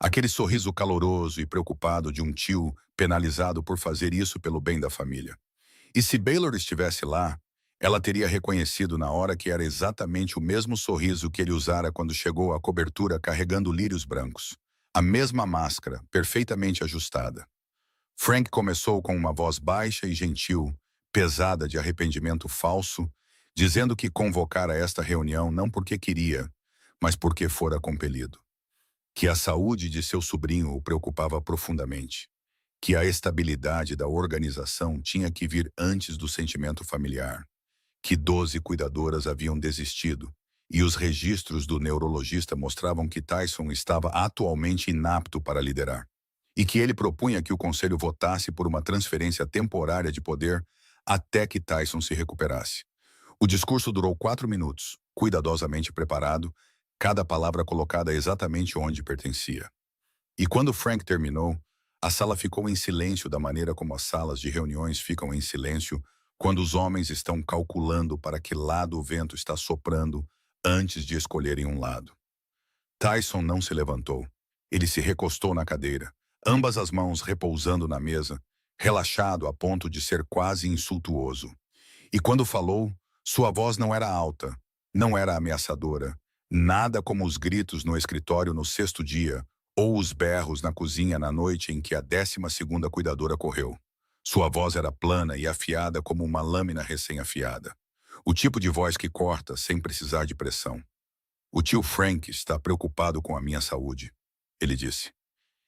Aquele sorriso caloroso e preocupado de um tio penalizado por fazer isso pelo bem da família. E se Baylor estivesse lá, ela teria reconhecido na hora que era exatamente o mesmo sorriso que ele usara quando chegou à cobertura carregando lírios brancos. A mesma máscara, perfeitamente ajustada. Frank começou com uma voz baixa e gentil, pesada de arrependimento falso, dizendo que convocara esta reunião não porque queria, mas porque fora compelido. Que a saúde de seu sobrinho o preocupava profundamente. Que a estabilidade da organização tinha que vir antes do sentimento familiar. que 12 cuidadoras haviam desistido, e os registros do neurologista mostravam que Tyson estava atualmente inapto para liderar, e que ele propunha que o conselho votasse por uma transferência temporária de poder até que Tyson se recuperasse. O discurso durou 4 minutos, cuidadosamente preparado, cada palavra colocada exatamente onde pertencia. E quando Frank terminou, a sala ficou em silêncio da maneira como as salas de reuniões ficam em silêncio quando os homens estão calculando para que lado o vento está soprando antes de escolherem um lado. Tyson não se levantou. Ele se recostou na cadeira, ambas as mãos repousando na mesa, relaxado a ponto de ser quase insultuoso. E quando falou, sua voz não era alta, não era ameaçadora, nada como os gritos no escritório no sexto dia, ou os berros na cozinha na noite em que a 12ª cuidadora correu. Sua voz era plana e afiada como uma lâmina recém-afiada. O tipo de voz que corta sem precisar de pressão. O tio Frank está preocupado com a minha saúde, ele disse.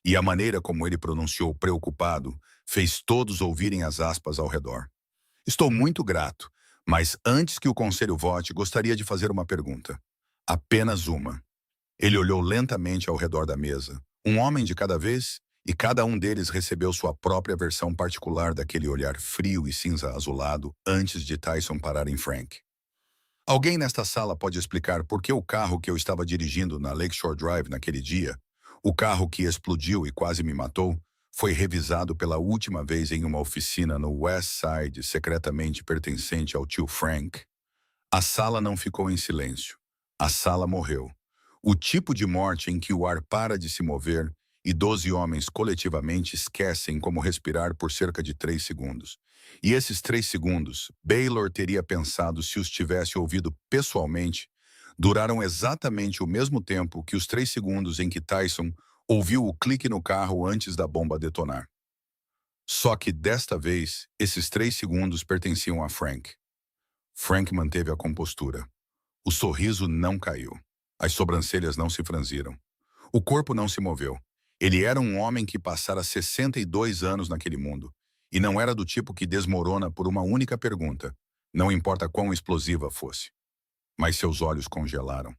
E a maneira como ele pronunciou preocupado fez todos ouvirem as aspas ao redor. Estou muito grato, mas antes que o conselho vote, gostaria de fazer uma pergunta. Apenas uma. Ele olhou lentamente ao redor da mesa, um homem de cada vez, e cada um deles recebeu sua própria versão particular daquele olhar frio e cinza azulado antes de Tyson parar em Frank. Alguém nesta sala pode explicar por que o carro que eu estava dirigindo na Lakeshore Drive naquele dia, o carro que explodiu e quase me matou, foi revisado pela última vez em uma oficina no West Side, secretamente pertencente ao tio Frank? A sala não ficou em silêncio. A sala morreu. O tipo de morte em que o ar para de se mover e 12 homens coletivamente esquecem como respirar por cerca de 3 segundos. E esses 3 segundos, Baylor teria pensado se os tivesse ouvido pessoalmente, duraram exatamente o mesmo tempo que os 3 segundos em que Tyson ouviu o clique no carro antes da bomba detonar. Só que desta vez, esses 3 segundos pertenciam a Frank. Frank manteve a compostura. O sorriso não caiu. As sobrancelhas não se franziram. O corpo não se moveu. Ele era um homem que passara 62 anos naquele mundo. E não era do tipo que desmorona por uma única pergunta, não importa quão explosiva fosse. Mas seus olhos congelaram.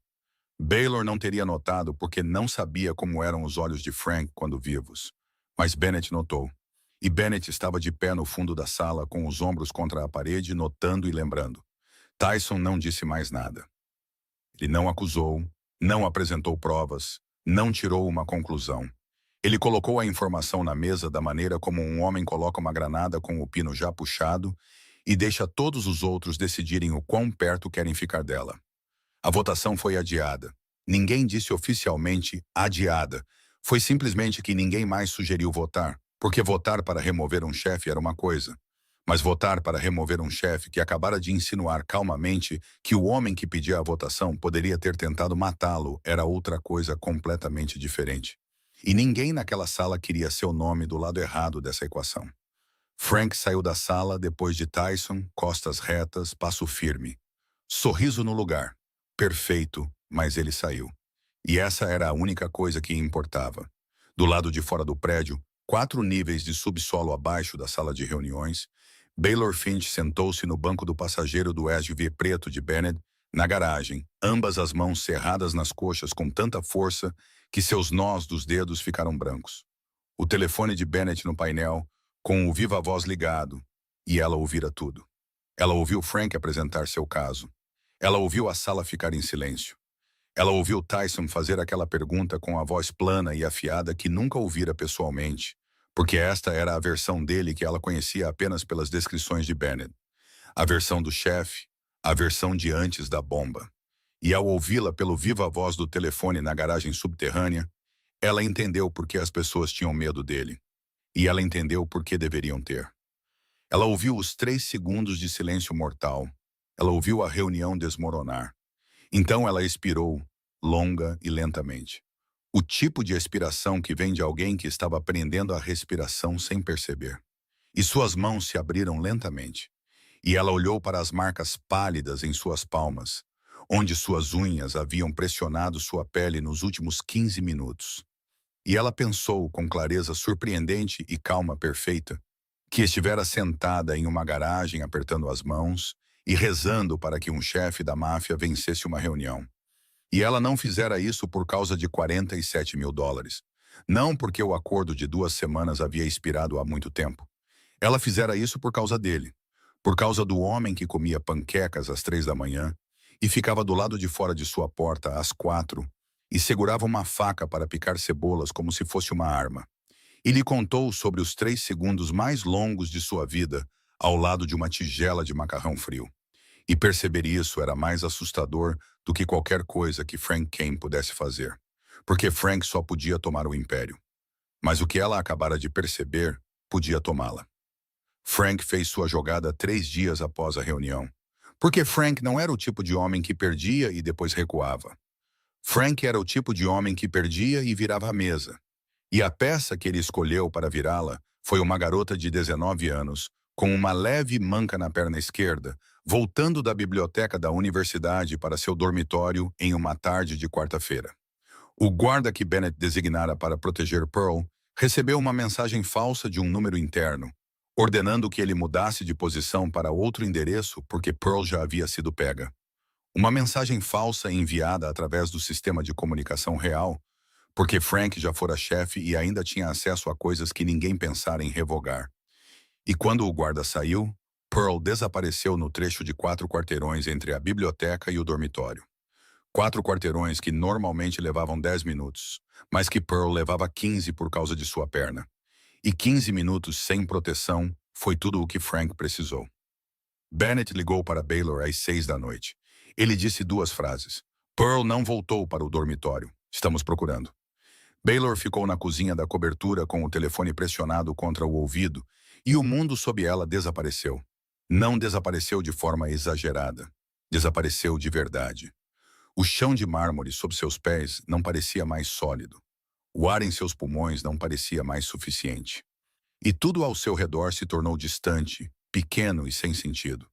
Baylor não teria notado porque não sabia como eram os olhos de Frank quando vivos. Mas Bennett notou. E Bennett estava de pé no fundo da sala com os ombros contra a parede, notando e lembrando. Tyson não disse mais nada. Ele não acusou, não apresentou provas, não tirou uma conclusão. Ele colocou a informação na mesa da maneira como um homem coloca uma granada com o pino já puxado e deixa todos os outros decidirem o quão perto querem ficar dela. A votação foi adiada. Ninguém disse oficialmente adiada. Foi simplesmente que ninguém mais sugeriu votar, porque votar para remover um chefe era uma coisa. Mas votar para remover um chefe que acabara de insinuar calmamente que o homem que pedia a votação poderia ter tentado matá-lo era outra coisa completamente diferente. E ninguém naquela sala queria seu nome do lado errado dessa equação. Frank saiu da sala depois de Tyson, costas retas, passo firme. Sorriso no lugar. Perfeito, mas ele saiu. E essa era a única coisa que importava. Do lado de fora do prédio, 4 níveis de subsolo abaixo da sala de reuniões, Baylor Finch sentou-se no banco do passageiro do SUV preto de Bennett, na garagem, ambas as mãos cerradas nas coxas com tanta força que seus nós dos dedos ficaram brancos. O telefone de Bennett no painel, com o viva-voz ligado, e ela ouvira tudo. Ela ouviu Frank apresentar seu caso. Ela ouviu a sala ficar em silêncio. Ela ouviu Tyson fazer aquela pergunta com a voz plana e afiada que nunca ouvira pessoalmente, porque esta era a versão dele que ela conhecia apenas pelas descrições de Bennett. A versão do chefe, a versão de antes da bomba. E ao ouvi-la pelo viva-voz do telefone na garagem subterrânea, ela entendeu por que as pessoas tinham medo dele. E ela entendeu por que deveriam ter. Ela ouviu os 3 segundos de silêncio mortal. Ela ouviu a reunião desmoronar. Então ela expirou, longa e lentamente. O tipo de expiração que vem de alguém que estava aprendendo a respiração sem perceber. E suas mãos se abriram lentamente. E ela olhou para as marcas pálidas em suas palmas, onde suas unhas haviam pressionado sua pele nos últimos 15 minutos. E ela pensou com clareza surpreendente e calma perfeita que estivera sentada em uma garagem apertando as mãos e rezando para que um chefe da máfia vencesse uma reunião. E ela não fizera isso por causa de 47 mil dólares. Não porque o acordo de 2 semanas havia expirado há muito tempo. Ela fizera isso por causa dele. Por causa do homem que comia panquecas às 3 da manhã e ficava do lado de fora de sua porta às 4 e segurava uma faca para picar cebolas como se fosse uma arma. E lhe contou sobre os 3 segundos mais longos de sua vida ao lado de uma tigela de macarrão frio. E perceber isso era mais assustador do que qualquer coisa que Frank Kane pudesse fazer, porque Frank só podia tomar o império. Mas o que ela acabara de perceber, podia tomá-la. Frank fez sua jogada 3 dias após a reunião, porque Frank não era o tipo de homem que perdia e depois recuava. Frank era o tipo de homem que perdia e virava a mesa. E a peça que ele escolheu para virá-la foi uma garota de 19 anos, com uma leve manca na perna esquerda, voltando da biblioteca da universidade para seu dormitório em uma tarde de quarta-feira. O guarda que Bennett designara para proteger Pearl recebeu uma mensagem falsa de um número interno, ordenando que ele mudasse de posição para outro endereço porque Pearl já havia sido pega. Uma mensagem falsa enviada através do sistema de comunicação real, porque Frank já fora chefe e ainda tinha acesso a coisas que ninguém pensara em revogar. E quando o guarda saiu, Pearl desapareceu no trecho de 4 quarteirões entre a biblioteca e o dormitório. 4 quarteirões que normalmente levavam 10 minutos, mas que Pearl levava 15 por causa de sua perna. E 15 minutos sem proteção foi tudo o que Frank precisou. Bennett ligou para Baylor às 6 da noite. Ele disse 2 frases. Pearl não voltou para o dormitório. Estamos procurando. Baylor ficou na cozinha da cobertura com o telefone pressionado contra o ouvido e o mundo sob ela desapareceu. Não desapareceu de forma exagerada. Desapareceu de verdade. O chão de mármore sob seus pés não parecia mais sólido. O ar em seus pulmões não parecia mais suficiente. E tudo ao seu redor se tornou distante, pequeno e sem sentido.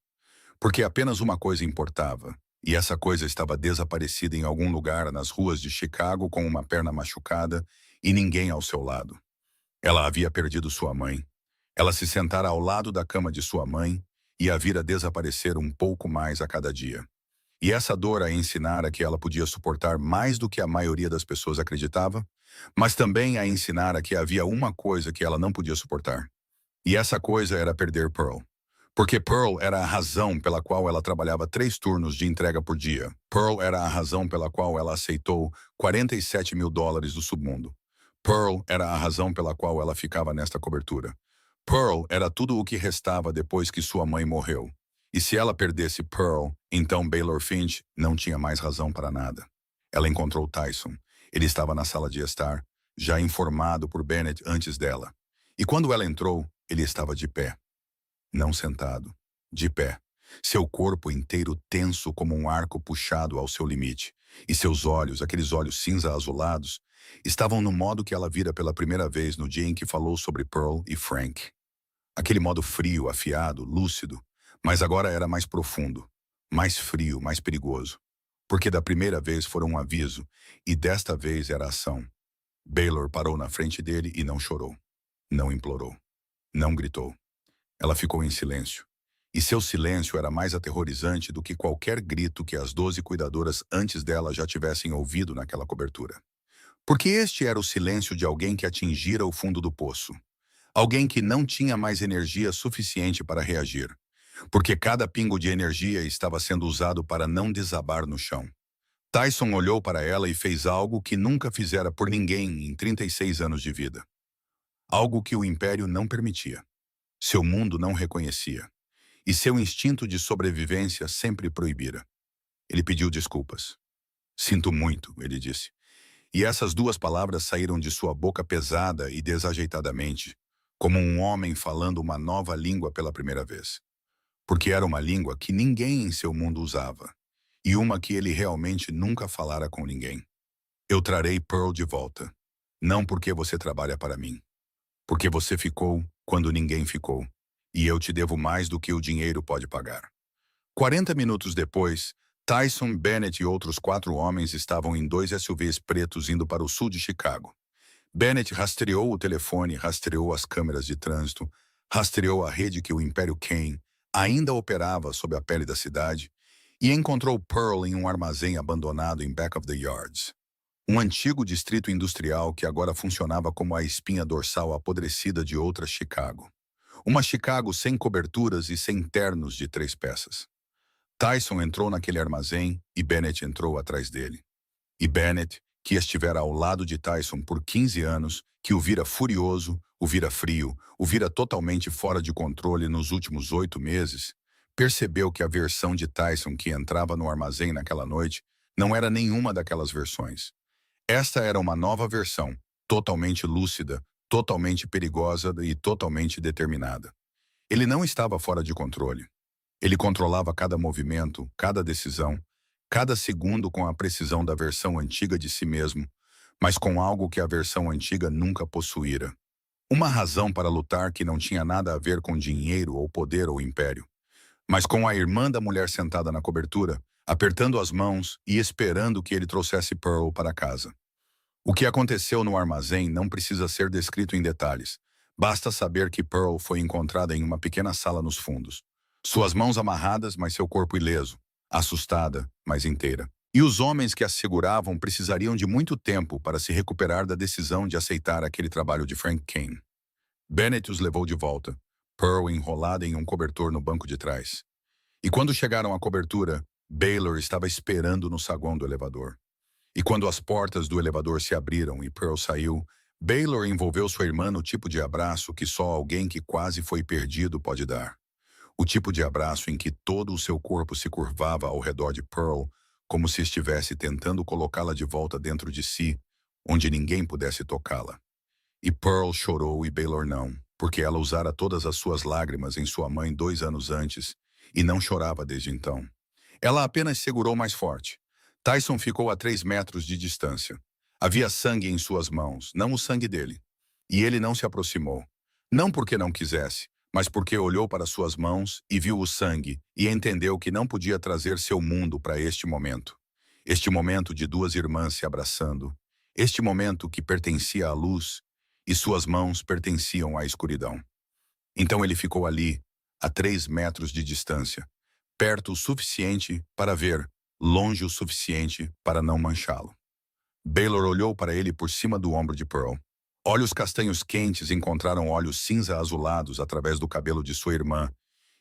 Porque apenas uma coisa importava, e essa coisa estava desaparecida em algum lugar nas ruas de Chicago com uma perna machucada e ninguém ao seu lado. Ela havia perdido sua mãe. Ela se sentara ao lado da cama de sua mãe e a vira desaparecer um pouco mais a cada dia. E essa dor a ensinara que ela podia suportar mais do que a maioria das pessoas acreditava, mas também a ensinara que havia uma coisa que ela não podia suportar. E essa coisa era perder Pearl. Porque Pearl era a razão pela qual ela trabalhava 3 turnos de entrega por dia. Pearl era a razão pela qual ela aceitou 47 mil dólares do submundo. Pearl era a razão pela qual ela ficava nesta cobertura. Pearl era tudo o que restava depois que sua mãe morreu. E se ela perdesse Pearl, então Baylor Finch não tinha mais razão para nada. Ela encontrou Tyson. Ele estava na sala de estar, já informado por Bennett antes dela. E quando ela entrou, ele estava de pé. Não sentado, de pé. Seu corpo inteiro tenso como um arco puxado ao seu limite. E seus olhos, aqueles olhos cinza-azulados, estavam no modo que ela vira pela primeira vez no dia em que falou sobre Pearl e Frank. Aquele modo frio, afiado, lúcido, mas agora era mais profundo, mais frio, mais perigoso. Porque da primeira vez fora um aviso, e desta vez era ação. Baylor parou na frente dele e não chorou. Não implorou. Não gritou. Ela ficou em silêncio. E seu silêncio era mais aterrorizante do que qualquer grito que as 12 cuidadoras antes dela já tivessem ouvido naquela cobertura. Porque este era o silêncio de alguém que atingira o fundo do poço. Alguém que não tinha mais energia suficiente para reagir. Porque cada pingo de energia estava sendo usado para não desabar no chão. Tyson olhou para ela e fez algo que nunca fizera por ninguém em 36 anos de vida. Algo que o Império não permitia. Seu mundo não reconhecia. E seu instinto de sobrevivência sempre proibira. Ele pediu desculpas. Sinto muito, ele disse. E essas 2 palavras saíram de sua boca pesada e desajeitadamente, como um homem falando uma nova língua pela primeira vez. Porque era uma língua que ninguém em seu mundo usava, e uma que ele realmente nunca falara com ninguém. Eu trarei Pearl de volta, não porque você trabalha para mim, porque você ficou quando ninguém ficou, e eu te devo mais do que o dinheiro pode pagar. 40 minutos depois, Tyson, Bennett e outros 4 homens estavam em 2 SUVs pretos indo para o sul de Chicago. Bennett rastreou o telefone, rastreou as câmeras de trânsito, rastreou a rede que o Império Kane, Ainda operava sob a pele da cidade e encontrou Pearl em um armazém abandonado em Back of the Yards, um antigo distrito industrial que agora funcionava como a espinha dorsal apodrecida de outra Chicago. Uma Chicago sem coberturas e sem ternos de 3 peças. Tyson entrou naquele armazém e Bennett entrou atrás dele. E Bennett, que estivera ao lado de Tyson por 15 anos, que o vira furioso, o vira frio, o vira totalmente fora de controle nos últimos 8 meses, percebeu que a versão de Tyson que entrava no armazém naquela noite não era nenhuma daquelas versões. Esta era uma nova versão, totalmente lúcida, totalmente perigosa e totalmente determinada. Ele não estava fora de controle. Ele controlava cada movimento, cada decisão, cada segundo com a precisão da versão antiga de si mesmo, mas com algo que a versão antiga nunca possuíra. Uma razão para lutar que não tinha nada a ver com dinheiro ou poder ou império, mas com a irmã da mulher sentada na cobertura, apertando as mãos e esperando que ele trouxesse Pearl para casa. O que aconteceu no armazém não precisa ser descrito em detalhes. Basta saber que Pearl foi encontrada em uma pequena sala nos fundos. Suas mãos amarradas, mas seu corpo ileso. Assustada, mas inteira. E os homens que a seguravam precisariam de muito tempo para se recuperar da decisão de aceitar aquele trabalho de Frank Kane. Bennett os levou de volta, Pearl enrolada em um cobertor no banco de trás. E quando chegaram à cobertura, Baylor estava esperando no saguão do elevador. E quando as portas do elevador se abriram e Pearl saiu, Baylor envolveu sua irmã no tipo de abraço que só alguém que quase foi perdido pode dar. O tipo de abraço em que todo o seu corpo se curvava ao redor de Pearl, como se estivesse tentando colocá-la de volta dentro de si, onde ninguém pudesse tocá-la. E Pearl chorou e Baylor não, porque ela usara todas as suas lágrimas em sua mãe 2 anos antes, e não chorava desde então. Ela apenas segurou mais forte. Tyson ficou a 3 metros de distância. Havia sangue em suas mãos, não o sangue dele. E ele não se aproximou. Não porque não quisesse, mas porque olhou para suas mãos e viu o sangue e entendeu que não podia trazer seu mundo para este momento. Este momento de 2 irmãs se abraçando. Este momento que pertencia à luz e suas mãos pertenciam à escuridão. Então ele ficou ali, a 3 metros de distância, perto o suficiente para ver, longe o suficiente para não manchá-lo. Baylor olhou para ele por cima do ombro de Pearl. Olhos castanhos quentes encontraram olhos cinza-azulados através do cabelo de sua irmã,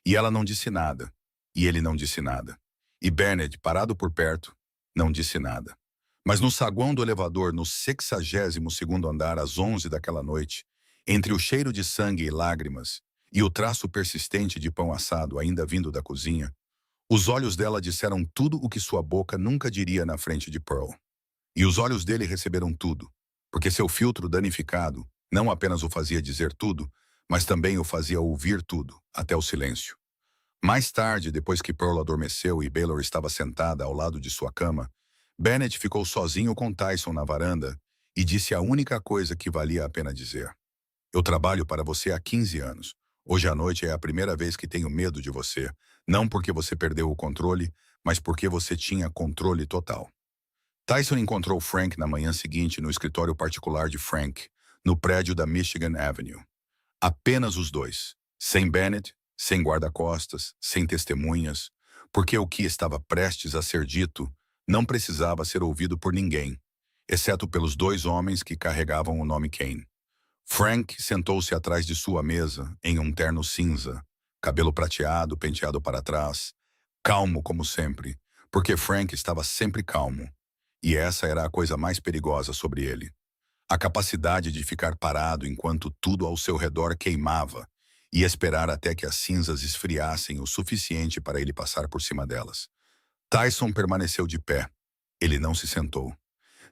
e ela não disse nada, e ele não disse nada. E Bennett, parado por perto, não disse nada. Mas no saguão do elevador, no 62º andar, às 11 daquela noite, entre o cheiro de sangue e lágrimas e o traço persistente de pão assado ainda vindo da cozinha, os olhos dela disseram tudo o que sua boca nunca diria na frente de Pearl. E os olhos dele receberam tudo, porque seu filtro danificado não apenas o fazia dizer tudo, mas também o fazia ouvir tudo, até o silêncio. Mais tarde, depois que Pearl adormeceu e Baylor estava sentada ao lado de sua cama, Bennett ficou sozinho com Tyson na varanda e disse a única coisa que valia a pena dizer. Eu trabalho para você há 15 anos. Hoje à noite é a primeira vez que tenho medo de você, não porque você perdeu o controle, mas porque você tinha controle total. Tyson encontrou Frank na manhã seguinte no escritório particular de Frank, no prédio da Michigan Avenue. Apenas os dois, sem Bennett, sem guarda-costas, sem testemunhas, porque o que estava prestes a ser dito não precisava ser ouvido por ninguém, exceto pelos 2 homens que carregavam o nome Kane. Frank sentou-se atrás de sua mesa, em um terno cinza, cabelo prateado, penteado para trás, calmo como sempre, porque Frank estava sempre calmo. E essa era a coisa mais perigosa sobre ele. A capacidade de ficar parado enquanto tudo ao seu redor queimava e esperar até que as cinzas esfriassem o suficiente para ele passar por cima delas. Tyson permaneceu de pé. Ele não se sentou.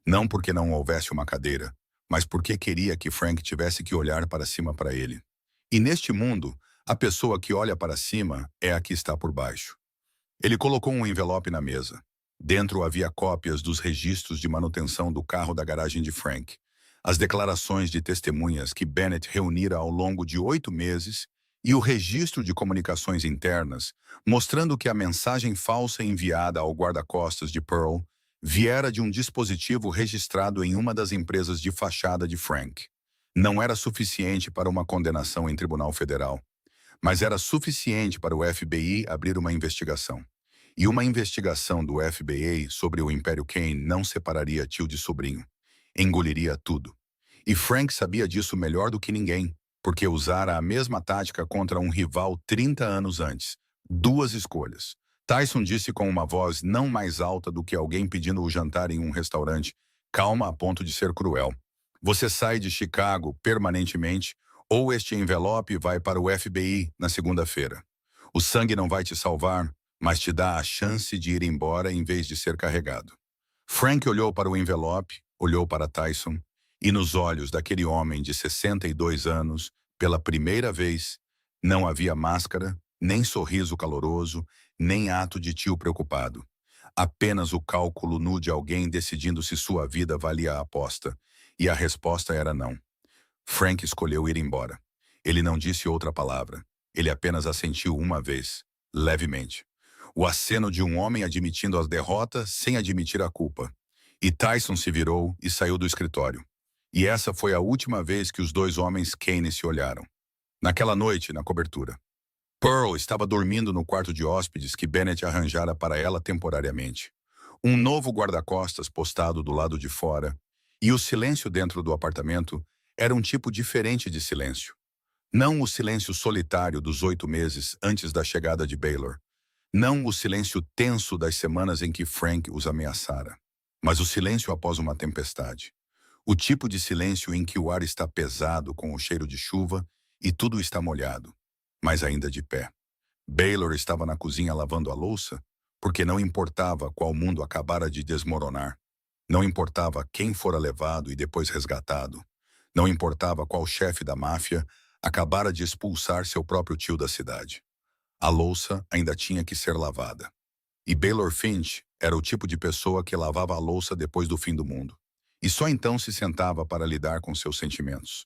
Não porque não houvesse uma cadeira, mas porque queria que Frank tivesse que olhar para cima para ele. E neste mundo, a pessoa que olha para cima é a que está por baixo. Ele colocou um envelope na mesa. Dentro havia cópias dos registros de manutenção do carro da garagem de Frank, as declarações de testemunhas que Bennett reunira ao longo de 8 meses e o registro de comunicações internas, mostrando que a mensagem falsa enviada ao guarda-costas de Pearl viera de um dispositivo registrado em uma das empresas de fachada de Frank. Não era suficiente para uma condenação em tribunal federal, mas era suficiente para o FBI abrir uma investigação. E uma investigação do FBI sobre o Império Kane não separaria tio de sobrinho. Engoliria tudo. E Frank sabia disso melhor do que ninguém, porque usara a mesma tática contra um rival 30 anos antes. Duas escolhas. Tyson disse com uma voz não mais alta do que alguém pedindo o jantar em um restaurante, calma a ponto de ser cruel. Você sai de Chicago permanentemente, ou este envelope vai para o FBI na segunda-feira. O sangue não vai te salvar, mas te dá a chance de ir embora em vez de ser carregado. Frank olhou para o envelope, olhou para Tyson, e nos olhos daquele homem de 62 anos, pela primeira vez, não havia máscara, nem sorriso caloroso, nem ato de tio preocupado. Apenas o cálculo nu de alguém decidindo se sua vida valia a aposta. E a resposta era não. Frank escolheu ir embora. Ele não disse outra palavra. Ele apenas assentiu uma vez, levemente. O aceno de um homem admitindo as derrotas sem admitir a culpa. E Tyson se virou e saiu do escritório. E essa foi a última vez que os dois homens Kane se olharam. Naquela noite, na cobertura. Pearl estava dormindo no quarto de hóspedes que Bennett arranjara para ela temporariamente. Um novo guarda-costas postado do lado de fora, e o silêncio dentro do apartamento era um tipo diferente de silêncio. Não o silêncio solitário dos 8 meses antes da chegada de Baylor. Não o silêncio tenso das semanas em que Frank os ameaçara. Mas o silêncio após uma tempestade. O tipo de silêncio em que o ar está pesado com o cheiro de chuva e tudo está molhado, mas ainda de pé. Baylor estava na cozinha lavando a louça, porque não importava qual mundo acabara de desmoronar. Não importava quem fora levado e depois resgatado. Não importava qual chefe da máfia acabara de expulsar seu próprio tio da cidade. A louça ainda tinha que ser lavada. E Baylor Finch era o tipo de pessoa que lavava a louça depois do fim do mundo. E só então se sentava para lidar com seus sentimentos.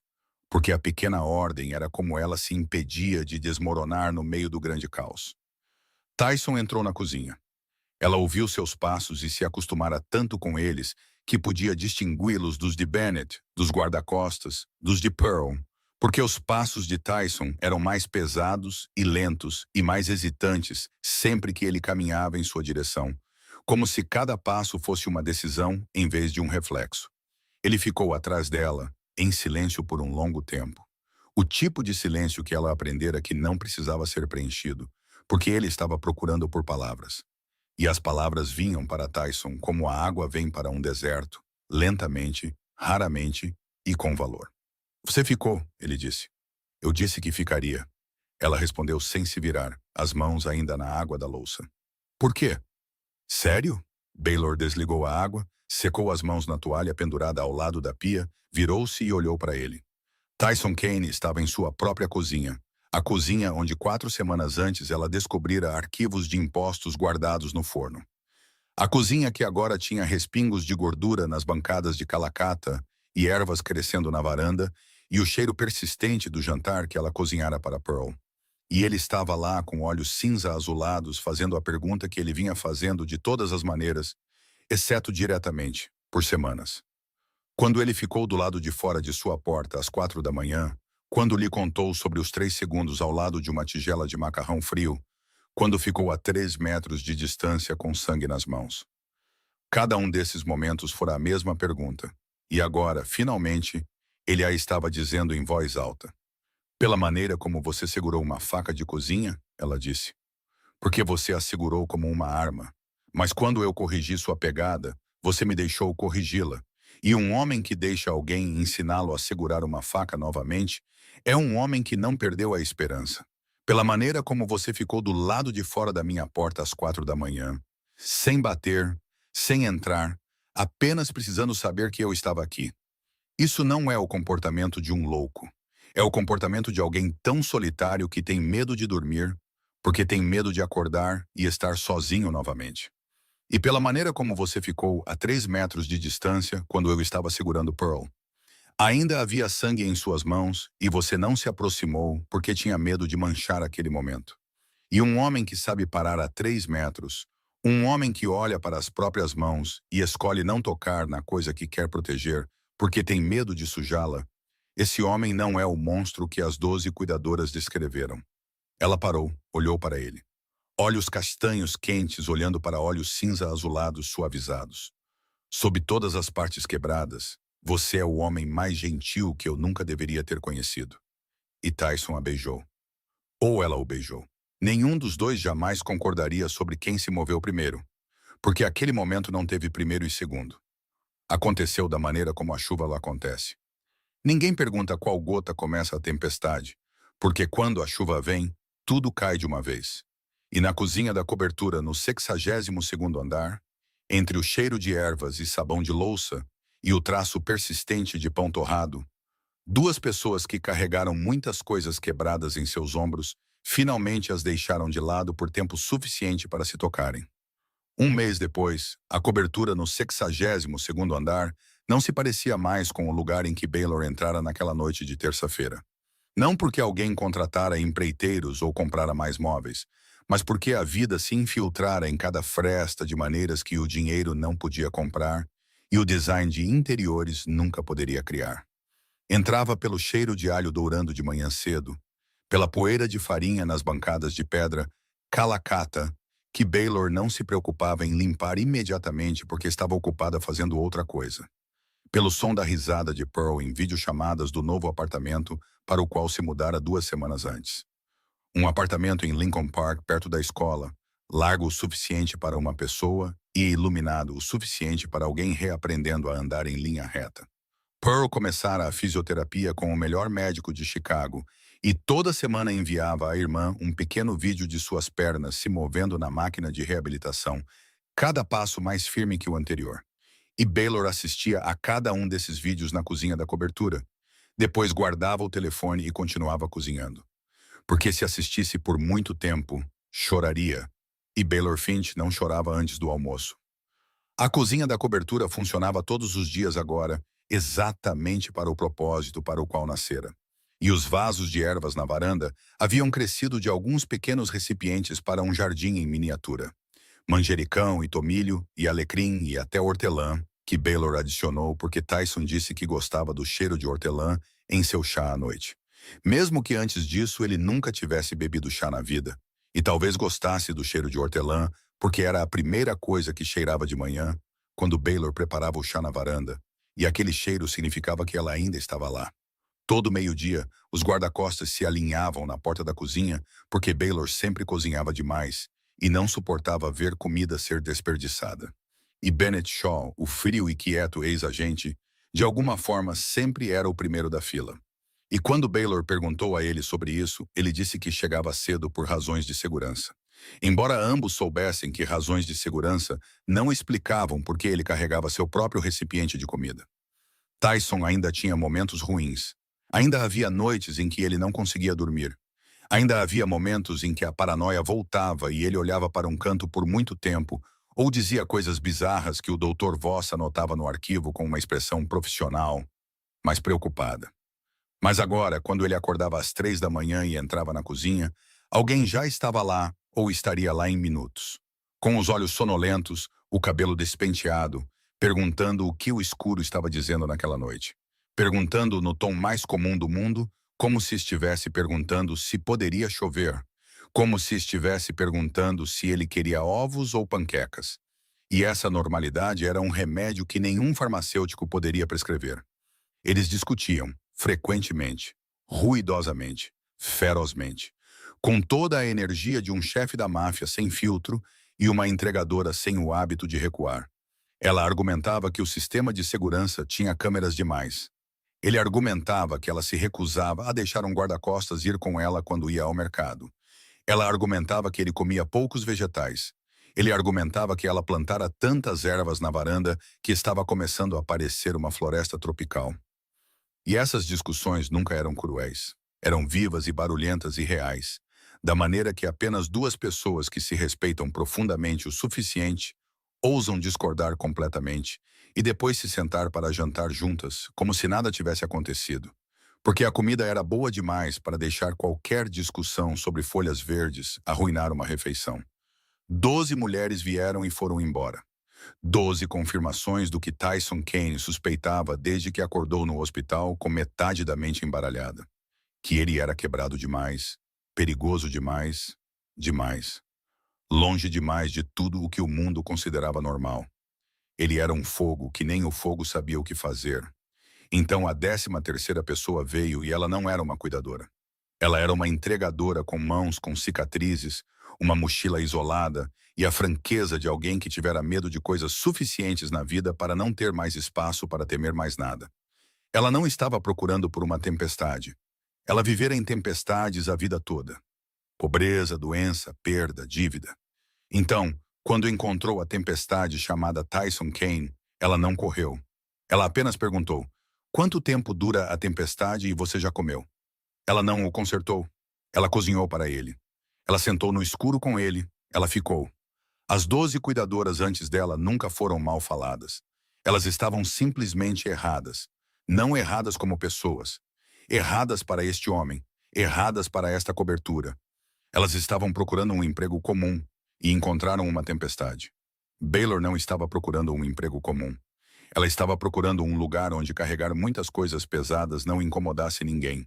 Porque a pequena ordem era como ela se impedia de desmoronar no meio do grande caos. Tyson entrou na cozinha. Ela ouviu seus passos e se acostumara tanto com eles que podia distingui-los dos de Bennett, dos guarda-costas, dos de Pearl, porque os passos de Tyson eram mais pesados e lentos e mais hesitantes sempre que ele caminhava em sua direção, como se cada passo fosse uma decisão em vez de um reflexo. Ele ficou atrás dela, em silêncio por um longo tempo. O tipo de silêncio que ela aprendera que não precisava ser preenchido, porque ele estava procurando por palavras. E as palavras vinham para Tyson como a água vem para um deserto, lentamente, raramente e com valor. Você ficou, ele disse. Eu disse que ficaria. Ela respondeu sem se virar, as mãos ainda na água da louça. Por quê? Sério? Baylor desligou a água, secou as mãos na toalha pendurada ao lado da pia, virou-se e olhou para ele. Tyson Kane estava em sua própria cozinha. A cozinha onde 4 semanas antes ela descobrira arquivos de impostos guardados no forno. A cozinha que agora tinha respingos de gordura nas bancadas de calacata e ervas crescendo na varanda e o cheiro persistente do jantar que ela cozinhara para Pearl. E ele estava lá com olhos cinza-azulados fazendo a pergunta que ele vinha fazendo de todas as maneiras, exceto diretamente, por semanas. Quando ele ficou do lado de fora de sua porta às 4 da manhã, quando lhe contou sobre os 3 segundos ao lado de uma tigela de macarrão frio, quando ficou a 3 metros de distância com sangue nas mãos. Cada um desses momentos fora a mesma pergunta, e agora, finalmente, ele a estava dizendo em voz alta. Pela maneira como você segurou uma faca de cozinha, ela disse. Porque você a segurou como uma arma. Mas quando eu corrigi sua pegada, você me deixou corrigi-la. E um homem que deixa alguém ensiná-lo a segurar uma faca novamente é um homem que não perdeu a esperança. Pela maneira como você ficou do lado de fora da minha porta às 4 da manhã, sem bater, sem entrar, apenas precisando saber que eu estava aqui. Isso não é o comportamento de um louco. É o comportamento de alguém tão solitário que tem medo de dormir, porque tem medo de acordar e estar sozinho novamente. E pela maneira como você ficou a 3 metros de distância quando eu estava segurando Pearl. Ainda havia sangue em suas mãos e você não se aproximou porque tinha medo de manchar aquele momento. E um homem que sabe parar a 3 metros, um homem que olha para as próprias mãos e escolhe não tocar na coisa que quer proteger porque tem medo de sujá-la, esse homem não é o monstro que as 12 cuidadoras descreveram. Ela parou, olhou para ele. Olhos castanhos quentes olhando para olhos cinza-azulados suavizados. Sob todas as partes quebradas, você é o homem mais gentil que eu nunca deveria ter conhecido. E Tyson a beijou. Ou ela o beijou. Nenhum dos dois jamais concordaria sobre quem se moveu primeiro, porque aquele momento não teve primeiro e segundo. Aconteceu da maneira como a chuva lá acontece. Ninguém pergunta qual gota começa a tempestade, porque quando a chuva vem, tudo cai de uma vez. E na cozinha da cobertura, no 62º andar, entre o cheiro de ervas e sabão de louça e o traço persistente de pão torrado, duas pessoas que carregaram muitas coisas quebradas em seus ombros finalmente as deixaram de lado por tempo suficiente para se tocarem. Um mês depois, a cobertura no 62º andar não se parecia mais com o lugar em que Baylor entrara naquela noite de terça-feira. Não porque alguém contratara empreiteiros ou comprara mais móveis, mas porque a vida se infiltrara em cada fresta de maneiras que o dinheiro não podia comprar e o design de interiores nunca poderia criar. Entrava pelo cheiro de alho dourando de manhã cedo, pela poeira de farinha nas bancadas de pedra, calacata, que Baylor não se preocupava em limpar imediatamente porque estava ocupada fazendo outra coisa. Pelo som da risada de Pearl em videochamadas do novo apartamento para o qual se mudara 2 semanas antes. Um apartamento em Lincoln Park, perto da escola, largo o suficiente para uma pessoa e iluminado o suficiente para alguém reaprendendo a andar em linha reta. Pearl começara a fisioterapia com o melhor médico de Chicago e toda semana enviava à irmã um pequeno vídeo de suas pernas se movendo na máquina de reabilitação, cada passo mais firme que o anterior. E Baylor assistia a cada um desses vídeos na cozinha da cobertura. Depois guardava o telefone e continuava cozinhando. Porque se assistisse por muito tempo, choraria. E Baylor Finch não chorava antes do almoço. A cozinha da cobertura funcionava todos os dias agora, exatamente para o propósito para o qual nascera. E os vasos de ervas na varanda haviam crescido de alguns pequenos recipientes para um jardim em miniatura. Manjericão e tomilho e alecrim e até hortelã, que Baylor adicionou porque Tyson disse que gostava do cheiro de hortelã em seu chá à noite. Mesmo que antes disso ele nunca tivesse bebido chá na vida. E talvez gostasse do cheiro de hortelã, porque era a primeira coisa que cheirava de manhã, quando Baylor preparava o chá na varanda, e aquele cheiro significava que ela ainda estava lá. Todo meio-dia, os guarda-costas se alinhavam na porta da cozinha, porque Baylor sempre cozinhava demais e não suportava ver comida ser desperdiçada. E Bennett Shaw, o frio e quieto ex-agente, de alguma forma sempre era o primeiro da fila. E quando Baylor perguntou a ele sobre isso, ele disse que chegava cedo por razões de segurança. Embora ambos soubessem que razões de segurança não explicavam por que ele carregava seu próprio recipiente de comida. Tyson ainda tinha momentos ruins. Ainda havia noites em que ele não conseguia dormir. Ainda havia momentos em que a paranoia voltava e ele olhava para um canto por muito tempo ou dizia coisas bizarras que o Dr. Voss anotava no arquivo com uma expressão profissional, mas preocupada. Mas agora, quando ele acordava às 3 da manhã e entrava na cozinha, alguém já estava lá ou estaria lá em minutos. Com os olhos sonolentos, o cabelo despenteado, perguntando o que o escuro estava dizendo naquela noite. Perguntando no tom mais comum do mundo, como se estivesse perguntando se poderia chover. Como se estivesse perguntando se ele queria ovos ou panquecas. E essa normalidade era um remédio que nenhum farmacêutico poderia prescrever. Eles discutiam, frequentemente, ruidosamente, ferozmente, com toda a energia de um chefe da máfia sem filtro e uma entregadora sem o hábito de recuar. Ela argumentava que o sistema de segurança tinha câmeras demais. Ele argumentava que ela se recusava a deixar um guarda-costas ir com ela quando ia ao mercado. Ela argumentava que ele comia poucos vegetais. Ele argumentava que ela plantara tantas ervas na varanda que estava começando a parecer uma floresta tropical. E essas discussões nunca eram cruéis. Eram vivas e barulhentas e reais, da maneira que apenas duas pessoas que se respeitam profundamente o suficiente ousam discordar completamente e depois se sentar para jantar juntas, como se nada tivesse acontecido. Porque a comida era boa demais para deixar qualquer discussão sobre folhas verdes arruinar uma refeição. 12 mulheres vieram e foram embora. 12 confirmações do que Tyson Kane suspeitava desde que acordou no hospital com metade da mente embaralhada. Que ele era quebrado demais, perigoso demais, demais, longe demais de tudo o que o mundo considerava normal. Ele era um fogo que nem o fogo sabia o que fazer. Então a 13ª pessoa veio e ela não era uma cuidadora. Ela era uma entregadora com mãos com cicatrizes, uma mochila isolada e a franqueza de alguém que tivera medo de coisas suficientes na vida para não ter mais espaço para temer mais nada. Ela não estava procurando por uma tempestade. Ela vivera em tempestades a vida toda. Pobreza, doença, perda, dívida. Então, quando encontrou a tempestade chamada Tyson Kane, ela não correu. Ela apenas perguntou: quanto tempo dura a tempestade e você já comeu? Ela não o consertou. Ela cozinhou para ele. Ela sentou no escuro com ele. Ela ficou. As 12 cuidadoras antes dela nunca foram mal faladas. Elas estavam simplesmente erradas. Não erradas como pessoas. Erradas para este homem. Erradas para esta cobertura. Elas estavam procurando um emprego comum e encontraram uma tempestade. Baylor não estava procurando um emprego comum. Ela estava procurando um lugar onde carregar muitas coisas pesadas não incomodasse ninguém.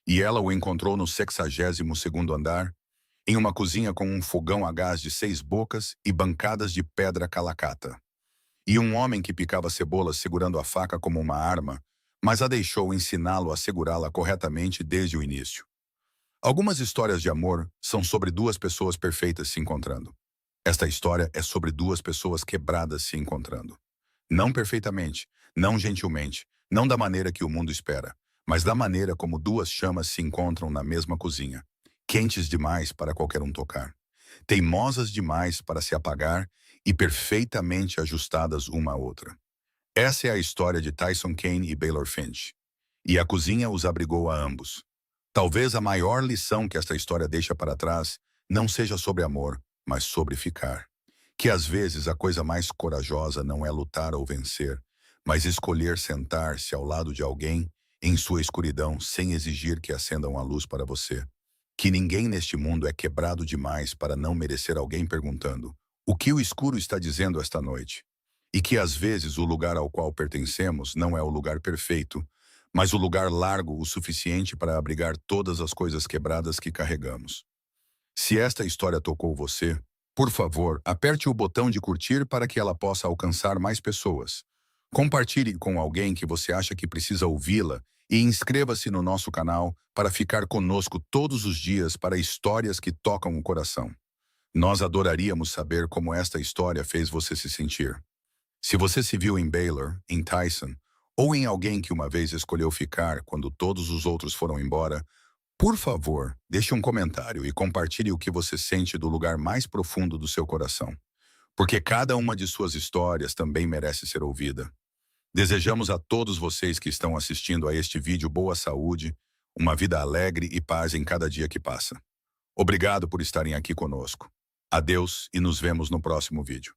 E ela o encontrou no 62º andar, em uma cozinha com um fogão a gás de 6 bocas e bancadas de pedra calacata. E um homem que picava cebolas segurando a faca como uma arma, mas a deixou ensiná-lo a segurá-la corretamente desde o início. Algumas histórias de amor são sobre duas pessoas perfeitas se encontrando. Esta história é sobre duas pessoas quebradas se encontrando. Não perfeitamente, não gentilmente, não da maneira que o mundo espera, mas da maneira como duas chamas se encontram na mesma cozinha, quentes demais para qualquer um tocar, teimosas demais para se apagar e perfeitamente ajustadas uma à outra. Essa é a história de Tyson Kane e Baylor Finch. E a cozinha os abrigou a ambos. Talvez a maior lição que esta história deixa para trás não seja sobre amor, mas sobre ficar. Que às vezes a coisa mais corajosa não é lutar ou vencer, mas escolher sentar-se ao lado de alguém em sua escuridão sem exigir que acendam a luz para você. Que ninguém neste mundo é quebrado demais para não merecer alguém perguntando: o que o escuro está dizendo esta noite? E que às vezes o lugar ao qual pertencemos não é o lugar perfeito, mas o lugar largo o suficiente para abrigar todas as coisas quebradas que carregamos. Se esta história tocou você, por favor, aperte o botão de curtir para que ela possa alcançar mais pessoas. Compartilhe com alguém que você acha que precisa ouvi-la e inscreva-se no nosso canal para ficar conosco todos os dias para histórias que tocam o coração. Nós adoraríamos saber como esta história fez você se sentir. Se você se viu em Baylor, em Tyson, ou em alguém que uma vez escolheu ficar quando todos os outros foram embora, por favor, deixe um comentário e compartilhe o que você sente do lugar mais profundo do seu coração, porque cada uma de suas histórias também merece ser ouvida. Desejamos a todos vocês que estão assistindo a este vídeo boa saúde, uma vida alegre e paz em cada dia que passa. Obrigado por estarem aqui conosco. Adeus e nos vemos no próximo vídeo.